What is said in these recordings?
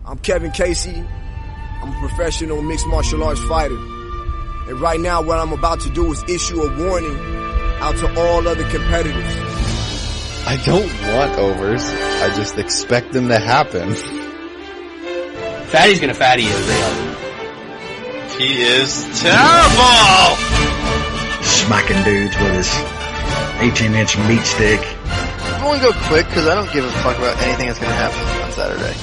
I'm Kevin Casey. I'm a professional mixed martial arts fighter. And right now what I'm about to do is issue a warning out to all other competitors. I don't want overs. I just expect them to happen. Fatty's gonna fatty his real. He is terrible! Smacking dudes with his 18-inch meat stick. I'm going to go quick because I don't give a fuck about anything that's going to happen on Saturday.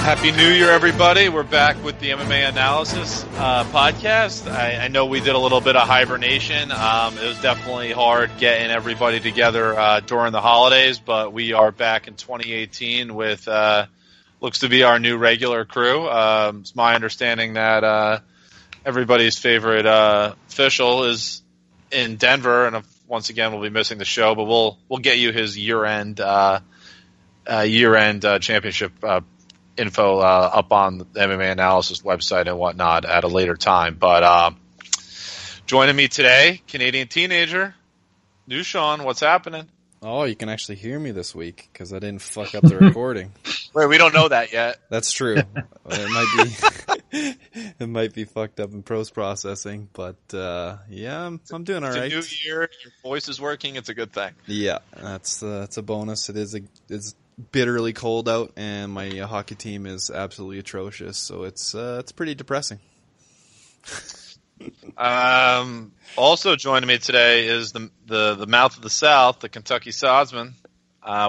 Happy New Year, everybody. We're back with the MMA Analysis podcast. I know we did a little bit of hibernation. It was definitely hard getting everybody together during the holidays, but we are back in 2018 with looks to be our new regular crew. It's my understanding that everybody's favorite official is in Denver, and once again we'll be missing the show, but we'll get you his year-end championship info up on the MMA Analysis website and whatnot at a later time. But joining me today, Canadian teenager, New Sean. What's happening? Oh, you can actually hear me this week because I didn't fuck up the recording. Wait, we don't know that yet. That's true. It might be fucked up in post processing, but yeah, I'm doing all right. It's a new year. Your voice is working. It's a good thing. Yeah, that's a bonus. It's bitterly cold out, and my hockey team is absolutely atrocious. So it's pretty depressing. Also joining me today is the mouth of the South, the Kentucky Sodsman,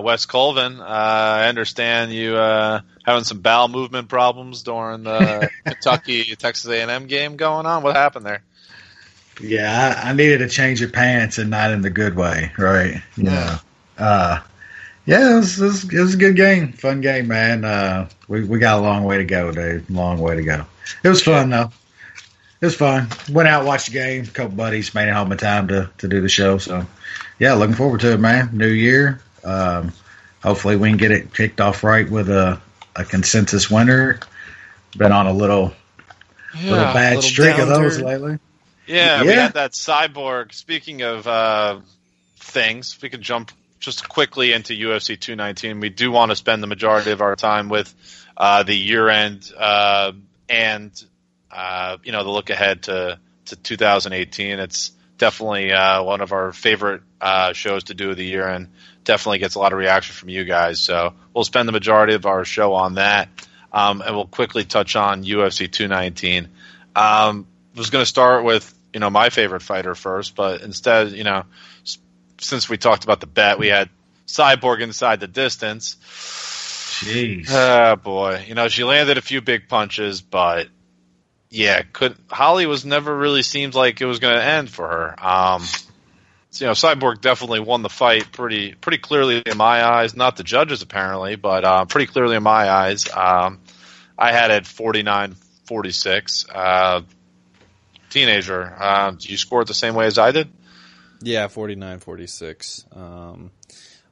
Wes Colvin. I understand you having some bowel movement problems during the Kentucky Texas A&M game going on. What happened there? Yeah, I needed a change of pants and not in the good way, right? Yeah. Yeah, it was a good game, fun game, man. We got a long way to go, dude. Long way to go. It was fun though. It was fun. Went out, watched the game. A couple buddies made it home in time to do the show. So, yeah, looking forward to it, man. New year. Hopefully we can get it kicked off right with a consensus winner. Been on a little bad streak of those lately. Yeah, we had that Cyborg. Speaking of things, we can jump just quickly into UFC 219. We do want to spend the majority of our time with the year-end and the look ahead to 2018. It's definitely one of our favorite shows to do of the year, and definitely gets a lot of reaction from you guys. So we'll spend the majority of our show on that, and we'll quickly touch on UFC 219. I was going to start with my favorite fighter first, but instead, since we talked about the bet, we had Cyborg inside the distance. Jeez. Oh boy, she landed a few big punches, but. Yeah, Holly was never really seemed like it was going to end for her. Cyborg definitely won the fight pretty clearly in my eyes. Not the judges apparently, but pretty clearly in my eyes. I had it 49-46. Teenager, did you score it the same way as I did? Yeah, 49-46.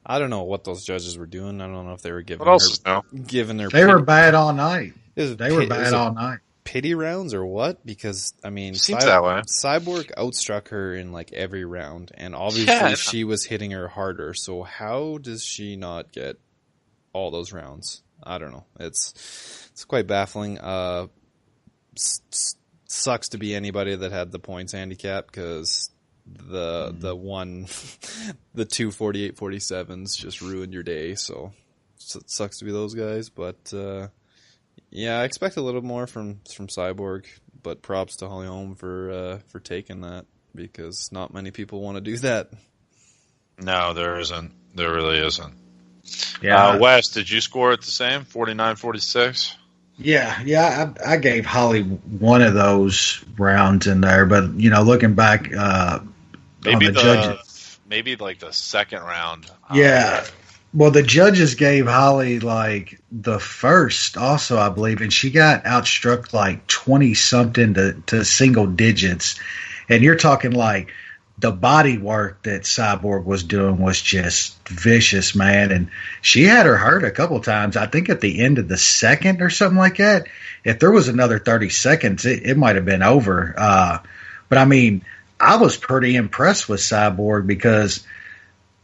I don't know what those judges were doing. I don't know if they were giving They were bad all night. They were bad all night. Pity rounds or what? Because seems that way. Cyborg outstruck her in like every round, and obviously she was hitting her harder. So how does she not get all those rounds? I don't know. It's quite baffling. Sucks to be anybody that had the points handicap because the 248-47s just ruined your day. So it sucks to be those guys, but. Yeah, I expect a little more from Cyborg, but props to Holly Holm for taking that because not many people want to do that. No, there isn't. There really isn't. Yeah, Wes, did you score it the same, 49-46? Yeah. I gave Holly one of those rounds in there, but looking back, maybe on the judges, maybe like the second round. Yeah. Well, the judges gave Holly like the first also, I believe, and she got outstruck like 20-something to single digits. And you're talking like the body work that Cyborg was doing was just vicious, man. And she had her hurt a couple times, I think at the end of the second or something like that. If there was another 30 seconds, it might have been over. But I mean, I was pretty impressed with Cyborg because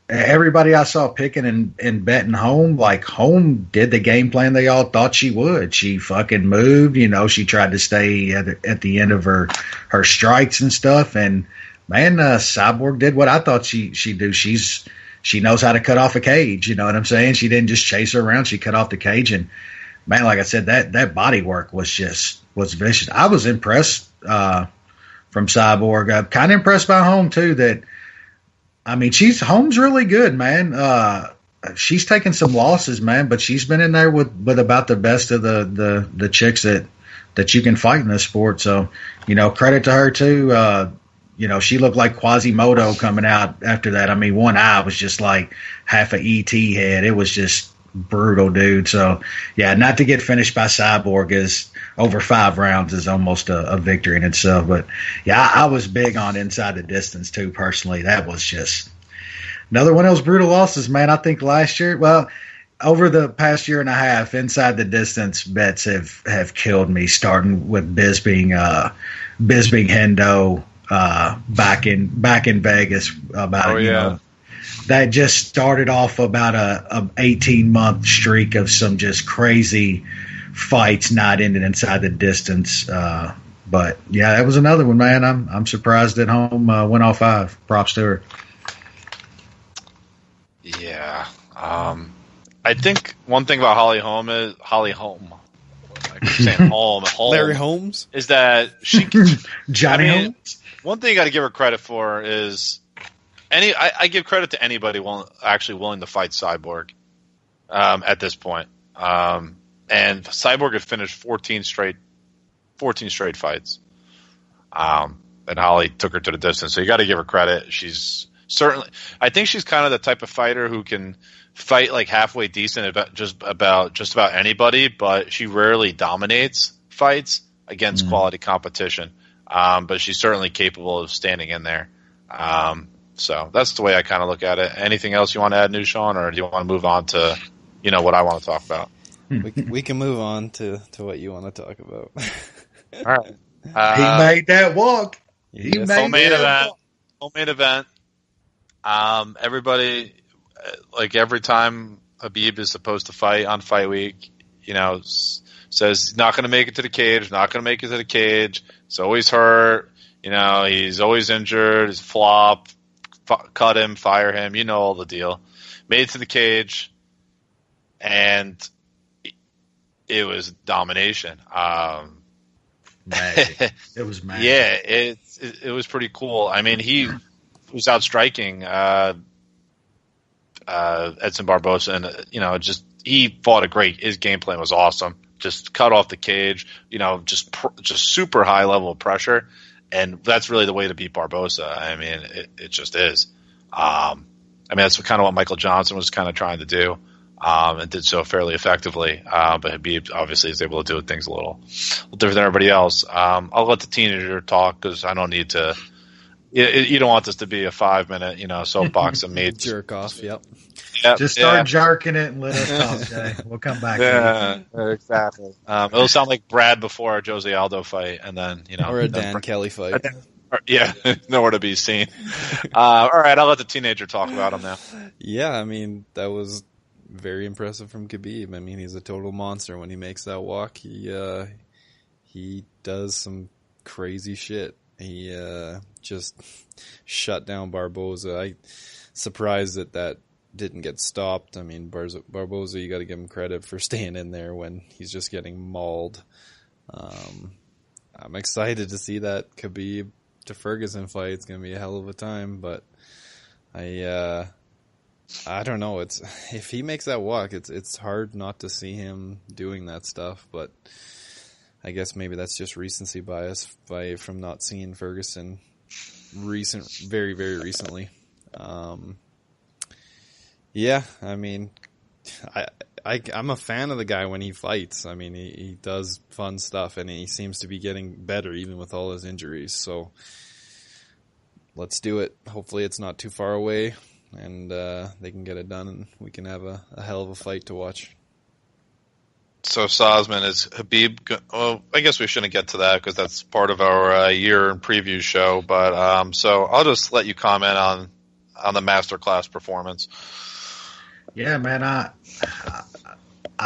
everybody I saw picking and betting Holm, like Holm did the game plan they all thought she would. She fucking moved, she tried to stay at the end of her strikes and stuff. And man, Cyborg did what I thought she'd do. She knows how to cut off a cage. You know what I'm saying? She didn't just chase her around. She cut off the cage. And man, like I said, that body work was vicious. I was impressed from Cyborg. I'm kind of impressed by Holm too. Holm's really good, man. She's taken some losses, man, but she's been in there with about the best of the chicks that you can fight in this sport. So, credit to her too. She looked like Quasimodo coming out after that. I mean, one eye was just like half a ET head. It was just brutal, dude. So, yeah, not to get finished by Cyborg is over 5 rounds is almost a victory in itself. But, yeah, I was big on inside the distance, too, personally. That was just another one of those brutal losses, man. I think last year, over the past year and a half, inside the distance bets have killed me, starting with Bisping Hendo back in Vegas about that just started off about a 18-month streak of some just crazy fights not ending inside the distance. But yeah, that was another one, man. I'm surprised that Holm went all 5. Props to her. Yeah. I think one thing about Holly Holm. I keep saying Holm. Larry Holmes is that she Johnny Holmes. One thing you got to give her credit for is I give credit to anybody willing to fight Cyborg at this point. And Cyborg had finished 14 straight fights. And Holly took her to the distance. So you got to give her credit. I think she's kind of the type of fighter who can fight like halfway decent about just about anybody, but she rarely dominates fights against quality competition. But she's certainly capable of standing in there. So that's the way I kind of look at it. Anything else you want to add, new Sean, or do you want to move on to, what I want to talk about? We can move on to what you want to talk about. All right. He made that walk. Home main event. Everybody, like every time Khabib is supposed to fight on fight week, says he's not going to make it to the cage. He's always hurt. He's always injured. He's flop. Cut him, fire him. All the deal. Made it to the cage, and it was domination. Magic. It was magic. Yeah, it was pretty cool. I mean, he was outstriking Edson Barbosa, and he fought his game plan was awesome. Just cut off the cage, just super high level of pressure, and that's really the way to beat Barbosa. I mean, it just is. That's kind of what Michael Johnson was kind of trying to do, and did so fairly effectively. But Khabib obviously is able to do things a little different than everybody else. I'll let the teenager talk because I don't need to. You don't want this to be a 5-minute, soapbox of me. Jerk off, yep. Just start jerking it and let us talk, Jay. We'll come back. Yeah, exactly. It'll sound like Brad before a Jose Aldo fight, and then, or a Dan Kelly fight. Yeah, nowhere to be seen. All right, I'll let the teenager talk about him now. Yeah, that was very impressive from Khabib. He's a total monster when he makes that walk. He does some crazy shit. He just shut down Barbosa. I'm surprised that didn't get stopped. Barbosa, you got to give him credit for staying in there when he's just getting mauled. I'm excited to see that Khabib to Ferguson fight. It's going to be a hell of a time, but I don't know. If he makes that walk, it's hard not to see him doing that stuff, but I guess maybe that's just recency bias from not seeing Ferguson very, very recently. Yeah, I'm a fan of the guy when he fights. He does fun stuff, and he seems to be getting better even with all his injuries. So let's do it. Hopefully it's not too far away, and they can get it done, and we can have a hell of a fight to watch. So Sosman, is Khabib? Well, I guess we shouldn't get to that because that's part of our year in preview show. But so I'll just let you comment on the masterclass performance. Yeah, man. I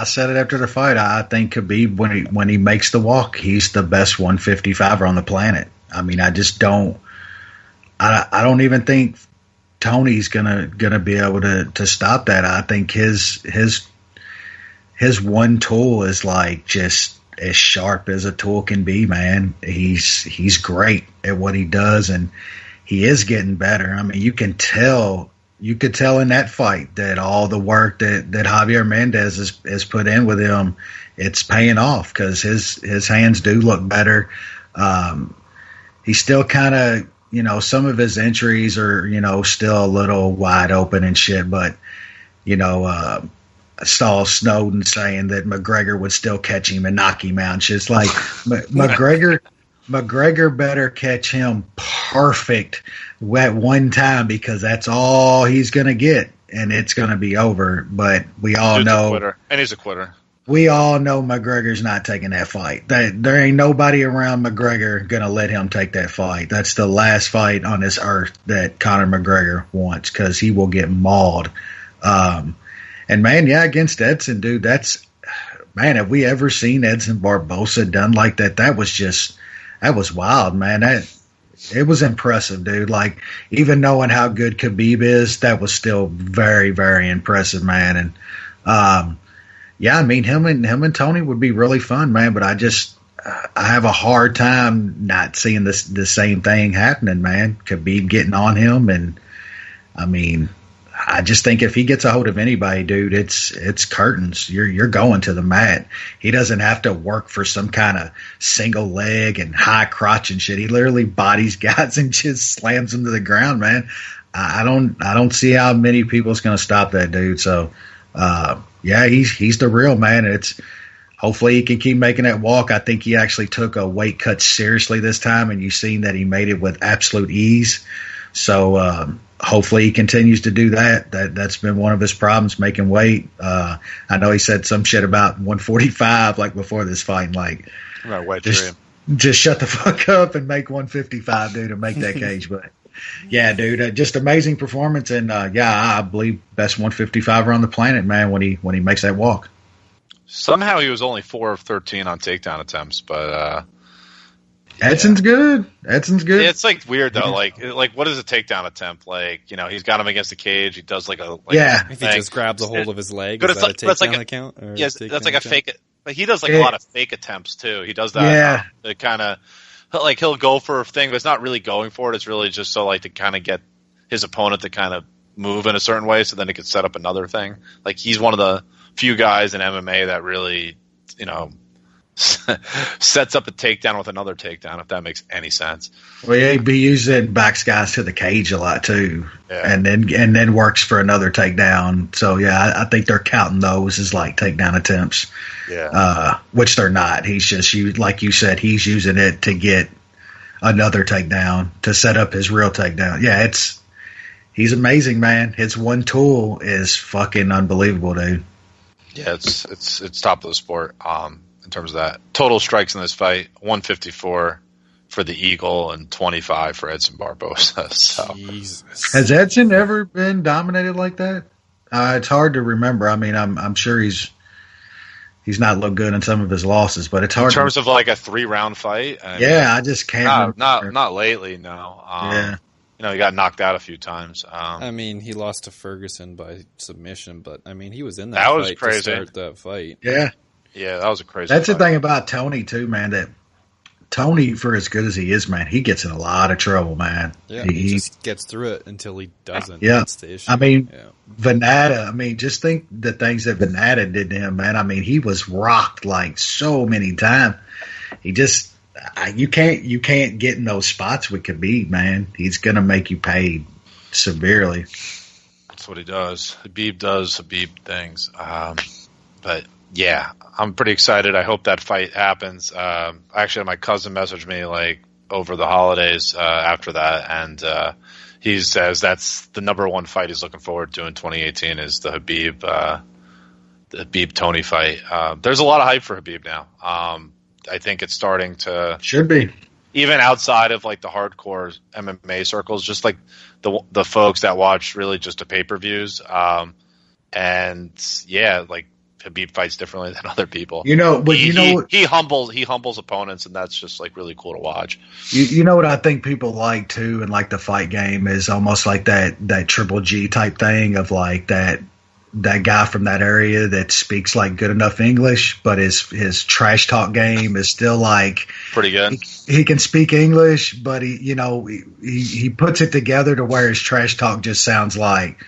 said it after the fight. I think Khabib, when he makes the walk, he's the best 155er on the planet. I mean, I just don't. I don't even think Tony's gonna be able to stop that. I think his one tool is like just as sharp as a tool can be, man. He's great at what he does, and he is getting better. I mean, you could tell in that fight that all the work that Javier Mendez has put in with him, it's paying off because his hands do look better. He's still kind of, some of his entries are, still a little wide open and shit, but, I saw Snowden saying that McGregor would still catch him and knock him out. And shit's like, McGregor better catch him perfect at one time because that's all he's going to get, and it's going to be over. But we all know, and he's a quitter. We all know McGregor's not taking that fight. There ain't nobody around McGregor going to let him take that fight. That's the last fight on this earth that Conor McGregor wants because he will get mauled. And man, yeah, against Edson, dude, man, have we ever seen Edson Barbosa done like that? That was wild, man. It was impressive, dude. Like, even knowing how good Khabib is, that was still very, very impressive, man. And yeah, I mean, him and Tony would be really fun, man. But I have a hard time not seeing the same thing happening, man. Khabib getting on him, and I mean, I just think if he gets a hold of anybody, dude, it's curtains. You're going to the mat. He doesn't have to work for some kind of single leg and high crotch and shit. He literally bodies guys and just slams them to the ground, man. I don't see how many people's going to stop that dude. So, yeah, he's the real man. Hopefully he can keep making that walk. I think he actually took a weight cut seriously this time, and you've seen that he made it with absolute ease. So, hopefully he continues to do that. That's been one of his problems, making weight. I know he said some shit about 145 like before this fight. Like, just shut the fuck up and make 155, dude, and make that cage. But yeah, dude, just amazing performance. And yeah, I believe best 155er on the planet, man, when he makes that walk. Somehow he was only 4 of 13 on takedown attempts, but Edson's good. Edson's good. Yeah, it's like weird though. Like what is a takedown attempt? Like, he's got him against the cage. He does if he just grabs a hold of his leg, but is that a takedown account? Yes, that's like a fake. But he does a lot of fake attempts too. He does that. To kind of he'll go for a thing, but it's not really going for it. It's really just so to kind of get his opponent to kind of move in a certain way, so then he could set up another thing. Like, he's one of the few guys in MMA that really, sets up a takedown with another takedown, if that makes any sense. Well, yeah, he using backs guys to the cage a lot too, and then works for another takedown. So yeah, I think they're counting those as like takedown attempts. Yeah, which they're not. He's just like you said, he's using it to get another takedown to set up his real takedown. Yeah, he's amazing, man. His one tool is fucking unbelievable, dude. Yeah, it's top of the sport. In terms of that, total strikes in this fight, 154 for the Eagle and 25 for Edson Barbosa. So, Jesus. Has Edson ever been dominated like that? It's hard to remember. I mean, I'm sure he's not looked good in some of his losses, but it's hard in terms of like a 3-round fight. I just can't. Not lately. No. He got knocked out a few times. I mean, he lost to Ferguson by submission, but I mean, he was in that fight was crazy. To start that fight. Yeah. Yeah, that was a crazy That's fight. the thing about Tony, too, man, that Tony, for as good as he is, man, he gets in a lot of trouble, man. Yeah, he just gets through it until he doesn't. Yeah. That's the issue. I mean, Vannata, just think the things that Vannata did to him, man. I mean, he was rocked like so many times. He just, you can't get in those spots with Khabib, man. He's going to make you pay severely. That's what he does. Habib does Habib things. But yeah, I'm pretty excited. I hope that fight happens. Actually, my cousin messaged me over the holidays after that, and he says that's the number one fight he's looking forward to in 2018 is the Habib Tony fight. There's a lot of hype for Habib now. I think it's starting to should be. even outside of like the hardcore MMA circles, just like the folks that watch really just the pay-per-views. And yeah, like Khabib fights differently than other people. You know, but he humbles opponents, and that's just like really cool to watch. You know what I think people like too, and like the fight game is almost like that Triple G type thing of like that guy from that area that speaks like good enough English, but his trash talk game is still like pretty good. He can speak English, but he puts it together to where his trash talk just sounds like,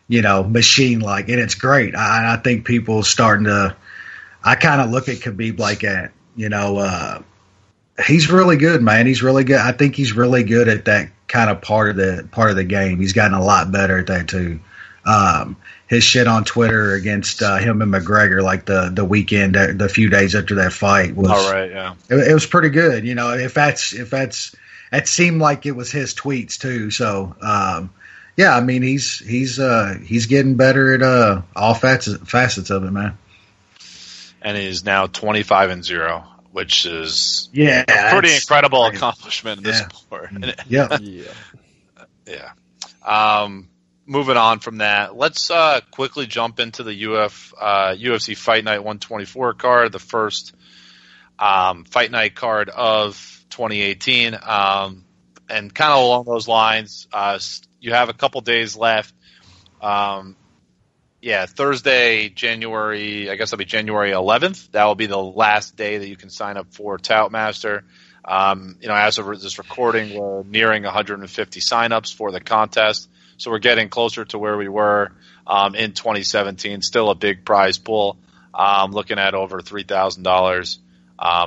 machine like, and it's great. I think people starting to. I kind of look at Khabib like that. He's really good, man. He's really good. I think he's really good at that kind of part of the game. He's gotten a lot better at that too. His shit on Twitter against him and McGregor, like the weekend, the few days after that fight was. All right, yeah. It was pretty good. It seemed like it was his tweets too. So. Yeah, I mean he's getting better at all facets of it, man. And he's now 25-0, which is a pretty incredible accomplishment in this sport. Yeah. Yeah. Moving on from that, let's quickly jump into the UFC Fight Night 124 card, the first Fight Night card of 2018, and kind of along those lines. You have a couple days left. Thursday, January 11th. That will be the last day that you can sign up for Toutmaster. As of this recording, we're nearing 150 signups for the contest. So we're getting closer to where we were in 2017. Still a big prize pool. Looking at over $3,000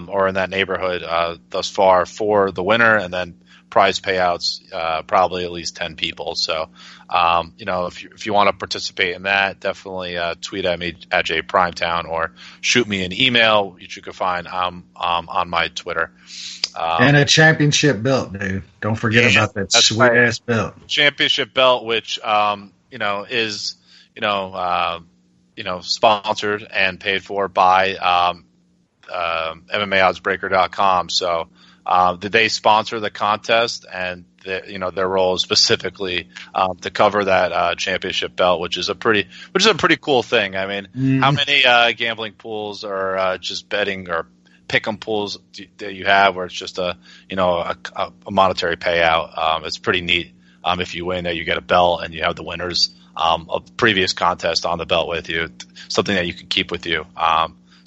or in that neighborhood thus far for the winner, and then prize payouts, probably at least 10 people. So, if you want to participate in that, definitely tweet at me at JPrimetown or shoot me an email, which you can find on my Twitter. And a championship belt, dude. Don't forget about that sweet ass belt. Championship belt, which is sponsored and paid for by MMAOddsBreaker.com. So. Did they sponsor the contest, and their role is specifically to cover that championship belt, which is a pretty cool thing. I mean, how many gambling pools or just betting or pick'em pools that you have where it's just a monetary payout? It's pretty neat. If you win, that you get a belt and you have the winners of previous contest on the belt with you, something that you can keep with you.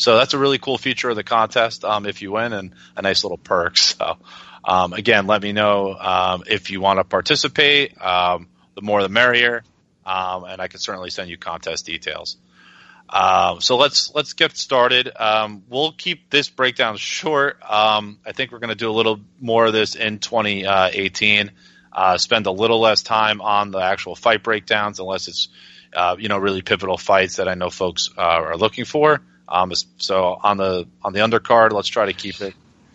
So that's a really cool feature of the contest if you win, and a nice little perk. So, again, let me know if you want to participate. The more the merrier, and I can certainly send you contest details. So let's get started. We'll keep this breakdown short. I think we're going to do a little more of this in 2018. Spend a little less time on the actual fight breakdowns, unless it's really pivotal fights that I know folks are looking for. So on the undercard, let's try to keep it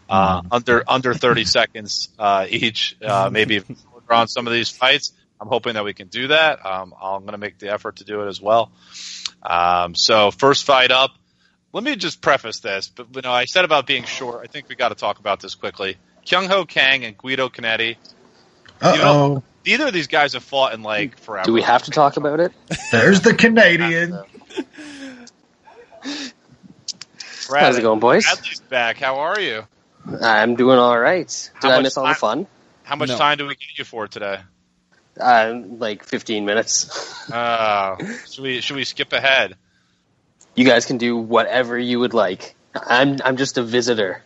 under 30 seconds each. Maybe if we're on some of these fights, I'm hoping that we can do that. I'm going to make the effort to do it as well. So first fight up. Let me just preface this, but I said about being short. I think we got to talk about this quickly. Kyung-Ho Kang and Guido Canetti. Neither of these guys have fought in like forever. Do we have to talk about it? There's the Canadian. How's it going, boys? Bradley's back. How are you? I'm doing all right. Did I miss all the fun? How much time do we get you for today? Like 15 minutes. Should we skip ahead? You guys can do whatever you would like. I'm just a visitor.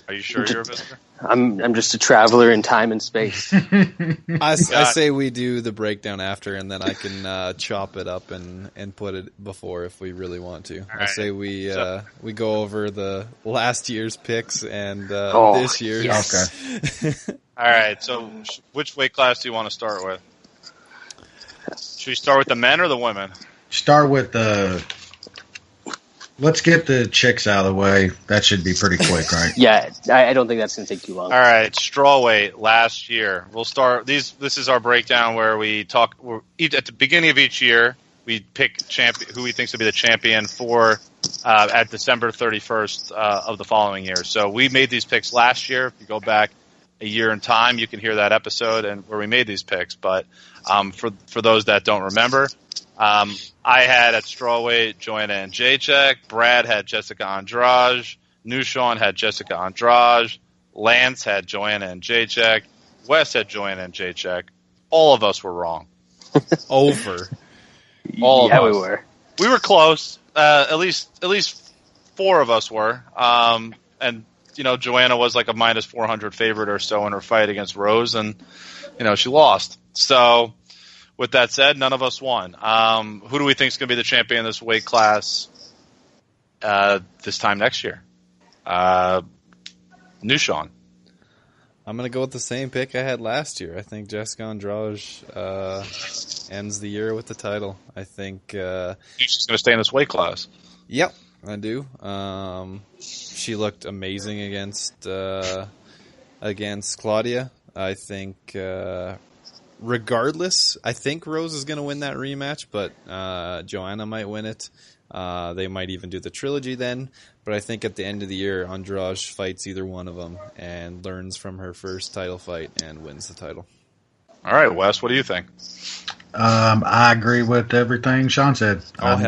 Are you sure you're a visitor? I'm just a traveler in time and space. I say we do the breakdown after, and then I can chop it up and put it before if we really want to. Right. I say we go over the last year's picks and this year's. Yes. Okay. All right. So, which weight class do you want to start with? Should we start with the men or the women? Start with the. Let's get the chicks out of the way. That should be pretty quick, right? Yeah, I don't think that's going to take too long. All right, strawweight last year. We'll start. This is our breakdown where we talk. At the beginning of each year, we pick who we think will be the champion for at December 31st of the following year. So we made these picks last year. If you go back a year in time, you can hear that episode and where we made these picks. But for those that don't remember, I had at strawweight Joanna and Jacek. Brad had Jessica Andrade. Nushan had Jessica Andrade. Lance had Joanna and Jacek. Wes had Joanna and Jacek. All of us were wrong. Over. All of Yeah, us. we were. We were close. At least 4 of us were. And Joanna was like a minus 400 favorite or so in her fight against Rose, and she lost. So, with that said, none of us won. Who do we think is going to be the champion of this weight class this time next year? Nushan. I'm going to go with the same pick I had last year. I think Jessica Andrade ends the year with the title. I think She's going to stay in this weight class. Yep, I do. She looked amazing against Claudia. I think regardless, I think Rose is going to win that rematch, but Joanna might win it. They might even do the trilogy then. But I think at the end of the year, Andrade fights either one of them and learns from her first title fight and wins the title. All right, Wes, what do you think? I agree with everything Sean said. I'm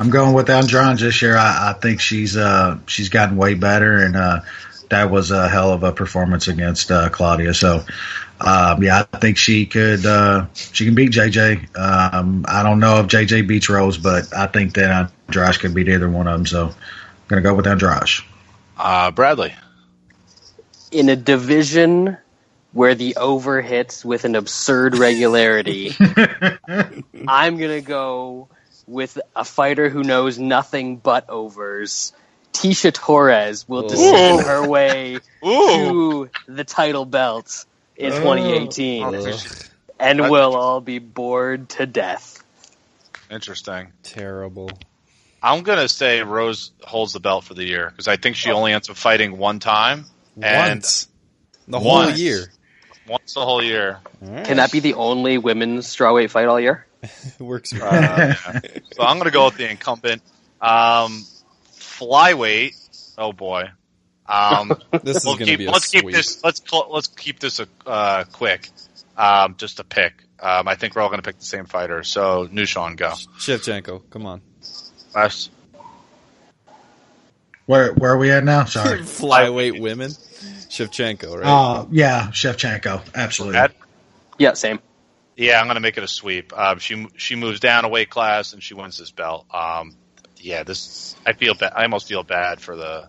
going with Andrade this year. I think she's gotten way better, and that was a hell of a performance against Claudia. So, I think she can beat JJ. I don't know if JJ beats Rose, but I think that Andrade could beat either one of them. So, I'm going to go with Andrade. Bradley. In a division where the over hits with an absurd regularity, I'm going to go with a fighter who knows nothing but overs. Tisha Torres will decision her way to the title belt in 2018. And we'll all be bored to death. Interesting. Terrible. I'm going to say Rose holds the belt for the year because I think she only ends up fighting one time. Once. The whole year. Once the whole year. Right. Can that be the only women's strawweight fight all year? It works. So I'm going to go with the incumbent. Flyweight. Oh boy. This is going to be a sweep. Let's keep this quick. Just a pick. I think we're all going to pick the same fighter. So Nushan, go. Shevchenko, come on. Wes. Where are we at now? Sorry. Flyweight women. Shevchenko, right? Yeah, Shevchenko, absolutely. Brad? Yeah, same. Yeah, I'm going to make it a sweep. She moves down a weight class and she wins this belt. I almost feel bad for the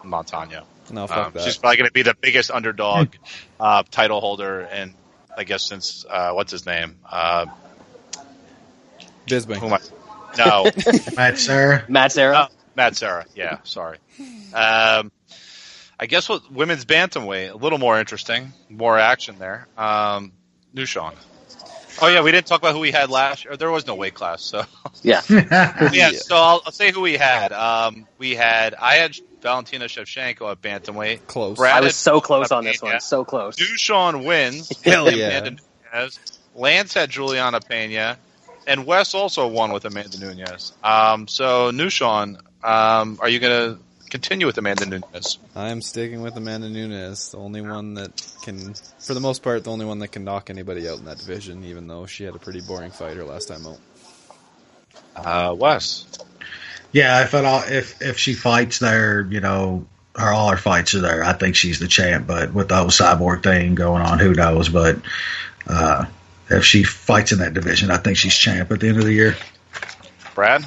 Montano. No, fuck that. She's probably going to be the biggest underdog title holder, and I guess since what's his name? Bisbing. No, Matt Serra. Matt Serra. Matt Serra. Yeah, sorry. I guess what women's bantamweight, a little more interesting, more action there. Nushan. Oh yeah, we didn't talk about who we had last year. There was no weight class, so Yeah. yeah. So I'll say who we had. I had Valentina Shevchenko at bantamweight. Close. I was so close on this one. So close. Nushan wins. Hell yeah. Amanda Nunes. Lance had Juliana Pena, and Wes also won with Amanda Nunes. So Nushan, are you going to continue with Amanda Nunes? I'm sticking with Amanda Nunes, the only one that can, for the most part, the only one that can knock anybody out in that division, even though she had a pretty boring fight her last time out. Wes. Yeah, if she fights there, all her fights are there. I think she's the champ, but with the whole Cyborg thing going on, who knows? But if she fights in that division, I think she's champ at the end of the year. Brad?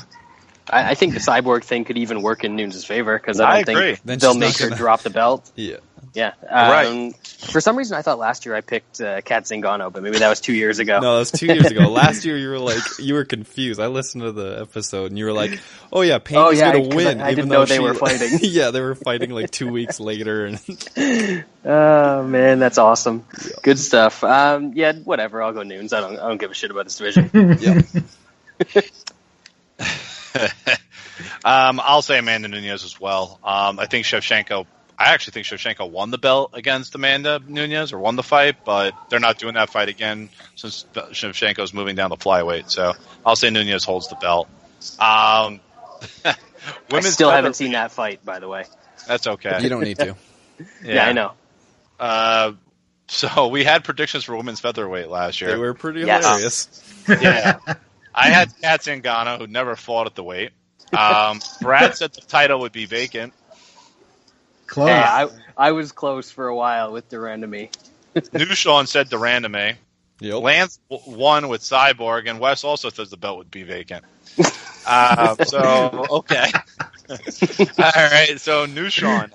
I think the Cyborg thing could even work in Nunes' favor because I don't agree. think Then they'll she's make not her gonna- drop the belt. Yeah. Yeah. Right. For some reason, I thought last year I picked Kat Zingano, but maybe that was 2 years ago. No, that was 2 years ago. Last year you were confused. I listened to the episode and you were like, "Oh yeah, Payne's going to win." I even didn't though know they were fighting. Yeah, they were fighting like 2 weeks later. And Oh man, that's awesome. Yeah. Good stuff. Yeah, whatever. I'll go Nunes. I don't give a shit about this division. yeah. I'll say Amanda Nunes as well. I actually think Shevchenko won the belt against Amanda Nunes, or won the fight, but they're not doing that fight again since Shevchenko's moving down the flyweight. So I'll say Nunes holds the belt. I still haven't seen that fight, by the way. That's okay. You don't need to. Yeah, I know. So we had predictions for women's featherweight last year. They were pretty hilarious. Yeah. I had Kat Zingano, who never fought at the weight. Brad said the title would be vacant. Close. Hey, I was close for a while with Durandamy. New Sean said Durandamy. Yep. Lance won with Cyborg, and Wes also says the belt would be vacant. Okay. All right, so New Sean.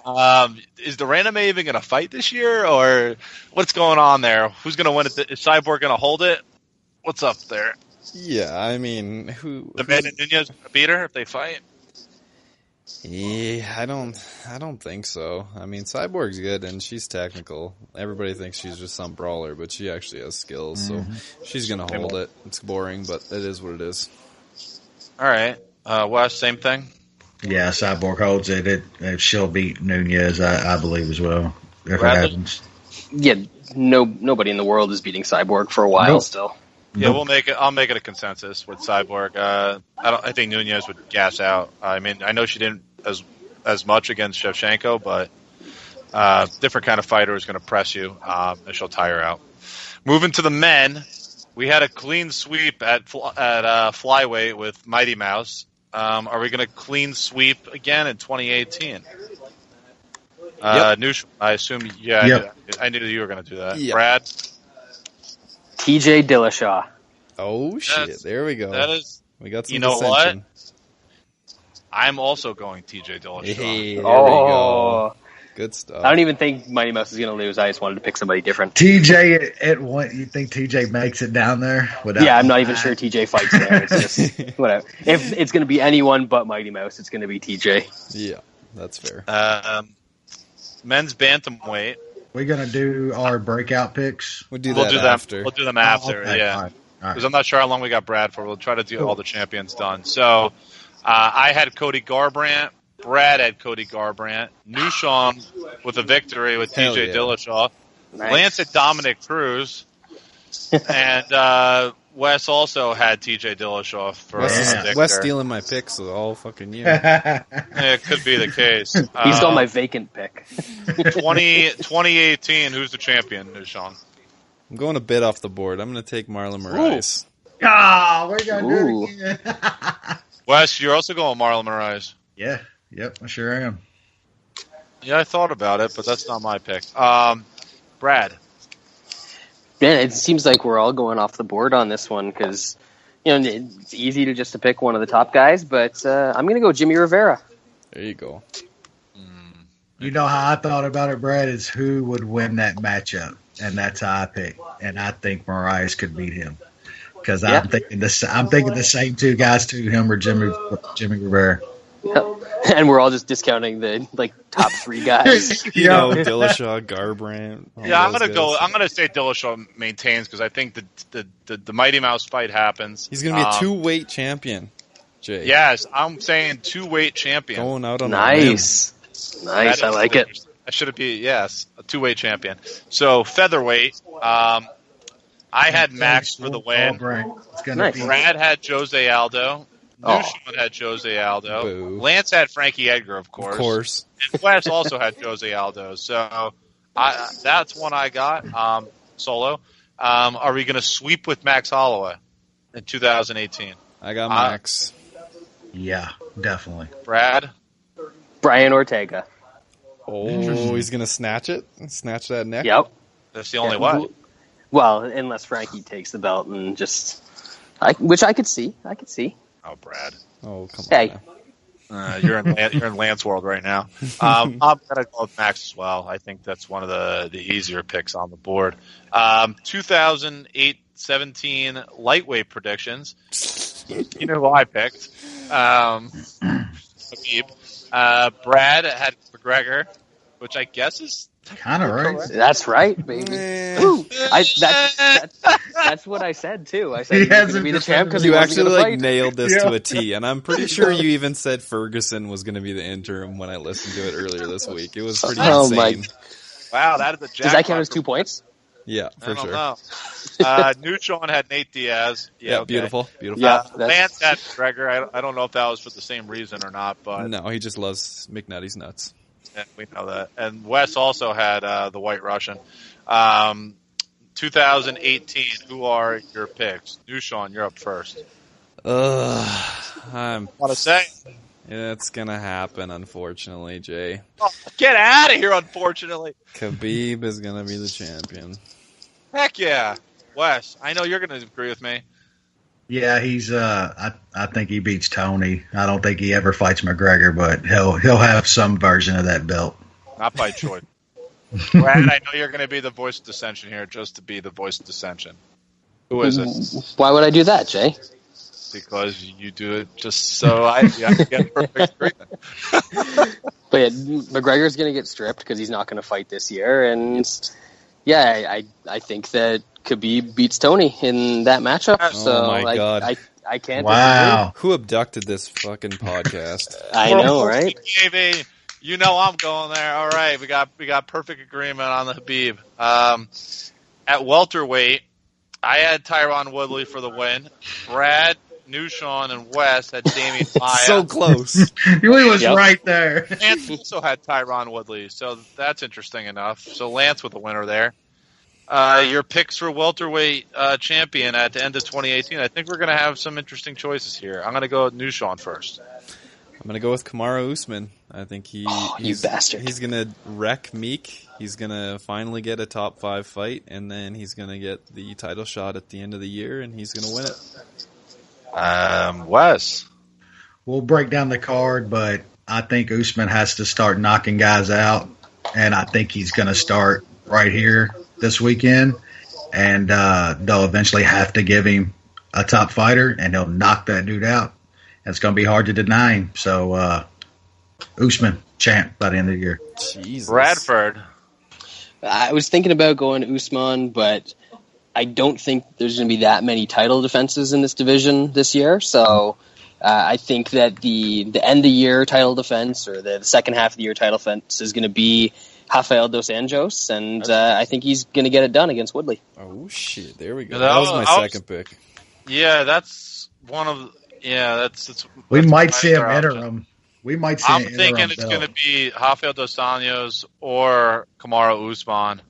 Is Durandamy even going to fight this year, or what's going on there? Who's going to win it? Is Cyborg going to hold it? What's up there? Yeah, I mean, who? Amanda Nunez beat her if they fight? Yeah, I don't think so. I mean, Cyborg's good and she's technical. Everybody thinks she's just some brawler, but she actually has skills, so she's gonna hold it. It's boring, but it is what it is. All right, Wes, same thing. Yeah, Cyborg holds it. She'll beat Nunez, I believe, as well, if Bradley? it happens. Yeah, nobody in the world is beating Cyborg for a while still. Yeah, we'll make it. I'll make it a consensus with Cyborg. I think Nunez would gas out. I mean, I know she didn't as much against Shevchenko, but different kind of fighter is going to press you, and she'll tire out. Moving to the men, we had a clean sweep at flyweight with Mighty Mouse. Are we going to clean sweep again in 2018? Yep. I assume. Yeah, Yep. I knew you were going to do that. Yep. Brad. TJ Dillashaw. Oh shit! There we go. That is. We got some You know dissension. what? I'm also going TJ Dillashaw. Hey, there we go. Good stuff. I don't even think Mighty Mouse is going to lose. I just wanted to pick somebody different. TJ, at what you think TJ makes it down there? Yeah, I'm not even sure TJ fights there. It's just whatever. If it's going to be anyone but Mighty Mouse, it's going to be TJ. Yeah, that's fair. Men's bantamweight. We're gonna do our breakout picks. We'll do We'll that do after. We'll do them after. Okay, Yeah. all right. Because I'm not sure how long we got Brad for. We'll try to do all the champions done. So I had Cody Garbrandt. Brad had Cody Garbrandt. New Sean with a victory with Hell TJ yeah. Dillashaw. Nice. Lance had Dominic Cruz. And Wes also had TJ Dillashaw for a victor. Wes stealing my picks all fucking year. It could be the case. He's got my vacant pick. 2018, who's the champion, New Sean? I'm going a bit off the board. I'm going to take Marlon Moraes. We're gonna do it again. Wes, you're also going Marlon Moraes. Yeah, yep, I sure am. Yeah, I thought about it, but that's not my pick. Brad. Yeah, it seems like we're all going off the board on this one because it's easy to pick one of the top guys, but I'm going to go Jimmy Rivera. There you go. You know how I thought about it, Brad, is who would win that matchup, and that's how I picked. And I think Moraes could beat him because I'm thinking the same two guys too, him or Jimmy Rivera. And we're all just discounting the top three guys. Dillashaw, Garbrandt. Yeah, I'm gonna say Dillashaw maintains because I think the Mighty Mouse fight happens. He's gonna be a 2-weight champion. Jay. Yes, I'm saying 2-weight champion. Going out on Nice. Nice, I like it. Should it be a 2-weight champion? So featherweight. I had Max for the win. It's gonna Nice. be Brad had Jose Aldo. Oh. Sean had Jose Aldo. Boo. Lance had Frankie Edgar, of course. Of course. And Wes also had Jose Aldo. So that's one I got solo. Are we going to sweep with Max Holloway in 2018? I got Max. Yeah, definitely. Brad? Brian Ortega. Oh, he's going to snatch it? Snatch that neck? Yep. That's the only way. Well, unless Frankie takes the belt and which I could see. Oh, Brad. Oh, come Hey. on. You're in Lance world right now. I'm gonna go with Max as well. I think that's one of the easier picks on the board. 2017 lightweight predictions. You know who I picked? Habib. Brad had McGregor, which I guess is Kind of right. That's right, baby. Woo. That's what I said too. I said he was going to be the champ because he You wasn't actually going to fight. nailed this to a T, and I'm pretty sure you even said Ferguson was going to be the interim when I listened to it earlier this week. It was pretty Oh insane. my! wow. That is a jackpot. Does that count as 2 points? Yeah, for I don't sure. know. Newshon had Nate Diaz. Yeah, okay. beautiful. Yeah, Lance had McGregor. I don't know if that was for the same reason or not, but No, he just loves McNutty's nuts. yeah, we know that. And Wes also had the White Russian. 2018, who are your picks? Newshon, you're up first. I'm Want to say? It's gonna happen, unfortunately, Jay. Oh, get out of here, unfortunately. Khabib is gonna be the champion. Heck yeah. Wes, I know you're going to agree with me. Yeah, he's. I think he beats Tony. I don't think he ever fights McGregor, but he'll have some version of that belt. Not by Choi. Brad, I know you're going to be the voice of dissension here, just to be the voice of dissension. Who is it? Why would I do that, Jay? Because you do it just so I get perfect agreement. But yeah, McGregor's going to get stripped because he's not going to fight this year, and yeah, I think that Khabib beats Tony in that matchup. Oh so my God. I can't. Wow. Who abducted this fucking podcast? Disagree. I know, right? Baby, you know I'm going there. All right, we got perfect agreement on the Khabib. At welterweight, I had Tyron Woodley for the win. Brad, Newshon, and Wes had Damian Maia. So close. He was Yep. right there. Lance also had Tyron Woodley, so that's interesting enough. So Lance with the winner there. Your picks for welterweight champion at the end of 2018. I think we're going to have some interesting choices here. I'm going to go with Newshon first. I'm gonna go with Kamaru Usman. I think You he's bastard. He's gonna wreck Meek. He's gonna finally get a top 5 fight, and then he's gonna get the title shot at the end of the year, and he's gonna win it. Wes. We'll break down the card, but I think Usman has to start knocking guys out, and I think he's going to start right here this weekend, and they'll eventually have to give him a top fighter, and he'll knock that dude out. It's going to be hard to deny him. So Usman, champ by the end of the year. Jesus. Bradford. I was thinking about going to Usman, but I don't think there's going to be that many title defenses in this division this year. So I think that the end of the year title defense or the second half of the year title defense is going to be Rafael dos Anjos, and I think he's going to get it done against Woodley. Oh shit! There we go. That That was my was- second pick. Yeah, that's one of. Yeah, that's. We that's might my see an other option. interim. We might see I'm an interim thinking it's belt. going to be Rafael dos Anjos or Kamaru Usman.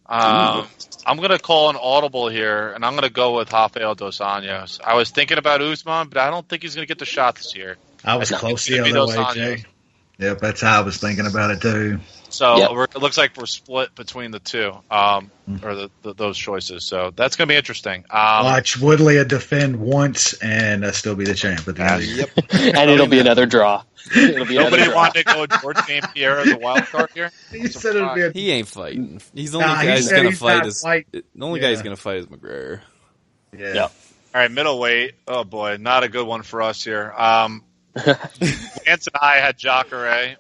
I'm going to call an audible here, and I'm going to go with Rafael dos Anjos. I was thinking about Usman, but I don't think he's going to get the shot this year. I was I think close it's the gonna be other Dos way, Anjos. Jay. Yep, that's how I was thinking about it too. So Yep. it looks like we're split between the two, or those choices. So that's going to be interesting. Watch Woodley defend once and still be the champ at the end of the year. Yep. And it'll be another draw. It'll be another Nobody draw. wanted to go George St. Pierre as a wild card here. He said it'd be a He ain't fighting. He's the only Nah, he guy who's said gonna he's fight not is fighting. the only guy who's Yeah. gonna fight is McGregor. yeah. Yep. All right, middleweight. Oh boy, not a good one for us here. Lance and I had Jacare.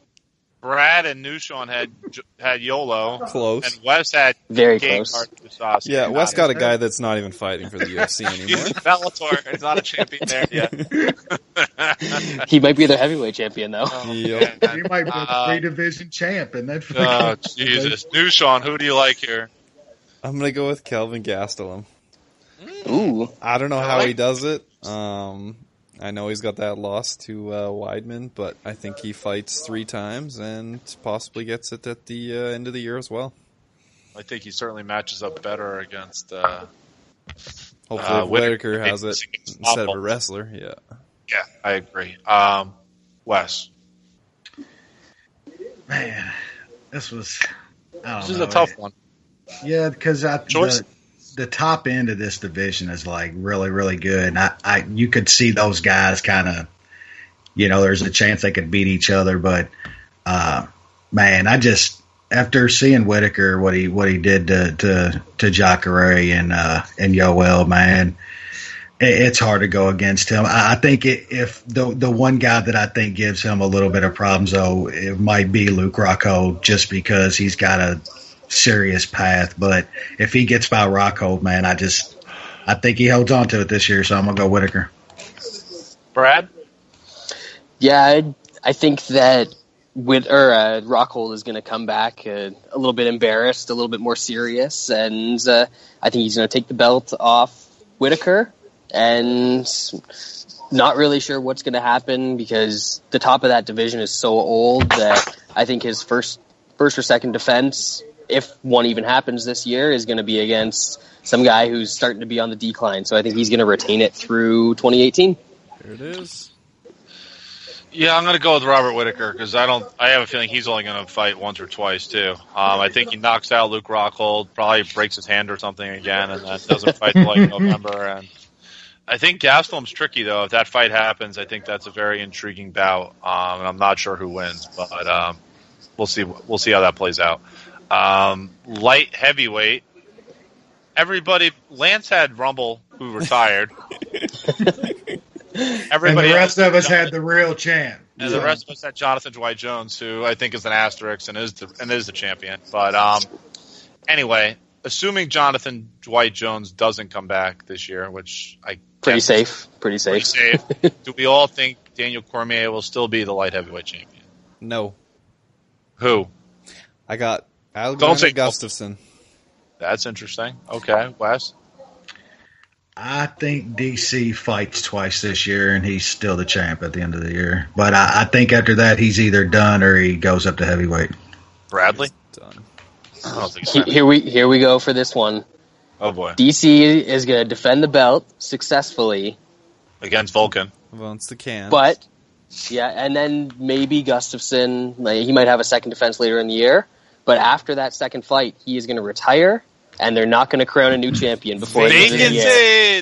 Brad and Newshon had YOLO. Close. And Wes had Very Gegard close. Mousasi. Yeah, Wes got a it. guy that's not even fighting for the UFC He's anymore. a Bellator. He's not a champion there yet. He might be their heavyweight champion, though. Yep. He might be a three-division champ in that. Oh, Jesus. Newshon, who do you like here? I'm gonna go with Kelvin Gastelum. Ooh. I don't know I how like he does it. I know he's got that loss to Weidman, but I think he fights 3 times and possibly gets it at the end of the year as well. I think he certainly matches up better against. Hopefully, Whitaker has it Whitaker. instead of a wrestler. Yeah. Yeah, I agree. Wes. Man, this was. I don't This is know. a tough one. Yeah, because Choice? the top end of this division is like really, really good. And I you could see those guys kind of, there's a chance they could beat each other. But man, I just after seeing Whitaker what he did to Jacare and Yoel, man, it's hard to go against him. I think if the one guy that I think gives him a little bit of problems though, it might be Luke Rockhold, just because he's got a serious path. But if he gets by Rockhold, man, I think he holds on to it this year, so I'm gonna go Whitaker. Brad? Yeah, I think that Rockhold is going to come back a little bit embarrassed, a little bit more serious, and I think he's going to take the belt off Whitaker, and not really sure what's going to happen because the top of that division is so old that I think his first or second defense, if one even happens this year, is going to be against some guy who's starting to be on the decline. So I think he's going to retain it through 2018. There it is. Yeah, I'm going to go with Robert Whitaker because I have a feeling he's only going to fight once or twice too. I think he knocks out Luke Rockhold, probably breaks his hand or something again, and then doesn't fight till like November. And I think Gastelum's tricky though. If that fight happens, I think that's a very intriguing bout, and I'm not sure who wins, but we'll see. We'll see how that plays out. Light heavyweight. Everybody, Lance had Rumble, who retired. Everybody, and the rest of us had the real champ. And the rest of us had Jonathan Dwight Jones, who I think is an asterisk and is the champion. But anyway, assuming Jonathan Dwight Jones doesn't come back this year, which I pretty safe. Do we all think Daniel Cormier will still be the light heavyweight champion? No. Who? I got Alexander Gustafsson. That's interesting. Okay, Wes? I think DC fights twice this year, and he's still the champ at the end of the year. But I think after that, he's either done or he goes up to heavyweight. Bradley? Done. I don't think so. Here we go for this one. Oh, boy. DC is going to defend the belt successfully. Against Vulcan. Once the can. But, yeah, and then maybe Gustafsson, he might have a second defense later in the year. But after that second fight, he is going to retire, and they're not going to crown a new champion before the end of the year.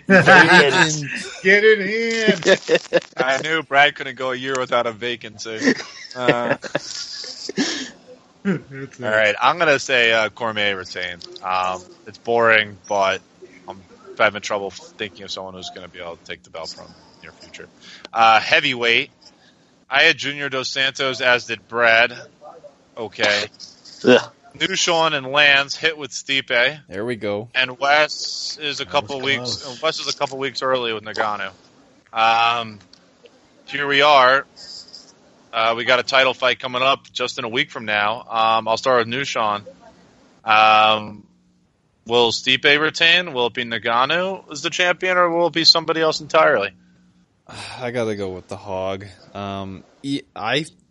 Get it in. I knew Brad couldn't go a year without a vacancy. All right, I'm going to say Cormier retains. It's boring, but I'm having trouble thinking of someone who's going to be able to take the belt from the near future. Heavyweight, I had Junior Dos Santos, as did Brad. Okay. Ugh. New Sean and Lance hit with Stipe. There we go. And Wes is a couple weeks. Wes is a couple weeks early with Nagano. Here we are. We got a title fight coming up just in a week from now. I'll start with New Sean. Will Stipe retain? Will it be Nagano as the champion, or will it be somebody else entirely? I gotta go with the Hog.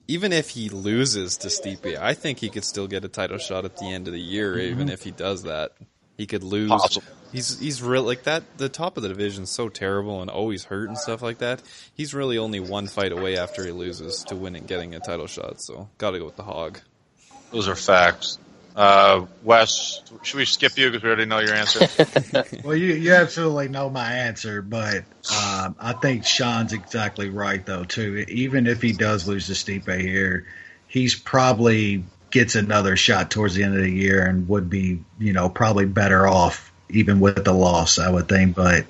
Even if he loses to Stipe, I think he could still get a title shot at the end of the year. Mm-hmm. Even if he does that, he could lose. Possible. He's real like that. The top of the division is so terrible and always hurt and stuff like that. He's really only one fight away after he loses to winning, getting a title shot. So, gotta go with the Hog. Those are facts. Wes, should we skip you because we already know your answer? Well, you absolutely know my answer, but I think Sean's exactly right, though, too. Even if he does lose to Stipe here, he's probably gets another shot towards the end of the year and would be, probably better off even with the loss, I would think. But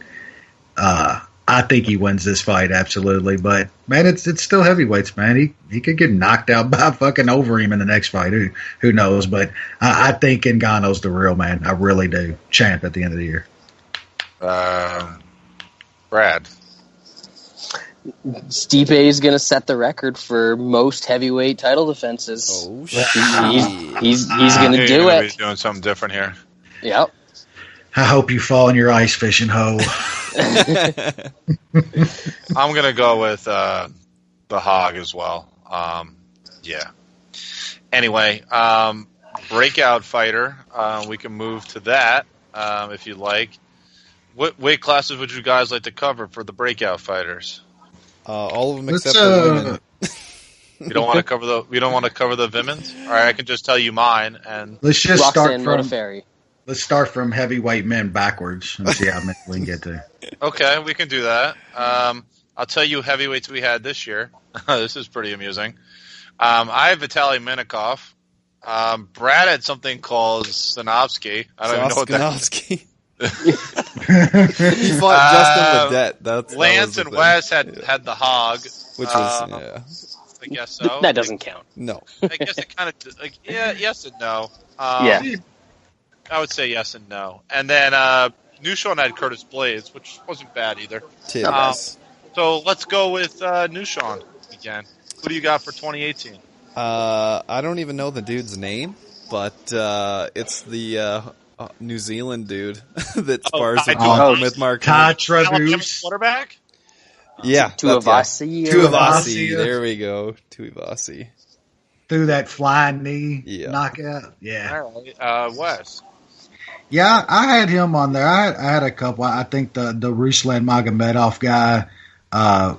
I think he wins this fight, absolutely. But, man, it's still heavyweights, man. He could get knocked out by fucking Overeem in the next fight. Who knows? But I think Ngannou's the real man. I really do. Champ at the end of the year. Brad. Stipe is going to set the record for most heavyweight title defenses. Oh, shit. He's going to do it. He's doing something different here. Yep. I hope you fall in your ice fishing hole. I'm going to go with the Hog as well. Yeah. Anyway, breakout fighter. We can move to that if you'd like. What weight classes would you guys like to cover for the breakout fighters? All of them except the women. We don't want to cover the women's. All right, I can just tell you mine. And let's just Roxanne Modafferi. Let's start from heavyweight men backwards and see how many we can get to. Okay, we can do that. I'll tell you heavyweights we had this year. This is pretty amusing. I have Vitaly Minakov. Brad had something called Sanovsky. I don't even know what that is. He fought Justin Ledet. Lance and Wes had the Hog. Which was, I guess so. That doesn't count. No. I guess it kind of, yes and no. Yeah. I would say yes and no. And then New Sean had Curtis Blades, which wasn't bad either. So let's go with New Sean again. Who do you got for 2018? I don't even know the dude's name, but it's the New Zealand dude that spars with Mark. Todd Alabama Trevus. quarterback. Yeah, Tuivasa. Tuivasa. There we go. Tuivasa. Through that flying knee knockout. Yeah. All right. Wes. Yeah, I had him on there. I had a couple. I think the Ruslan Magomedov guy,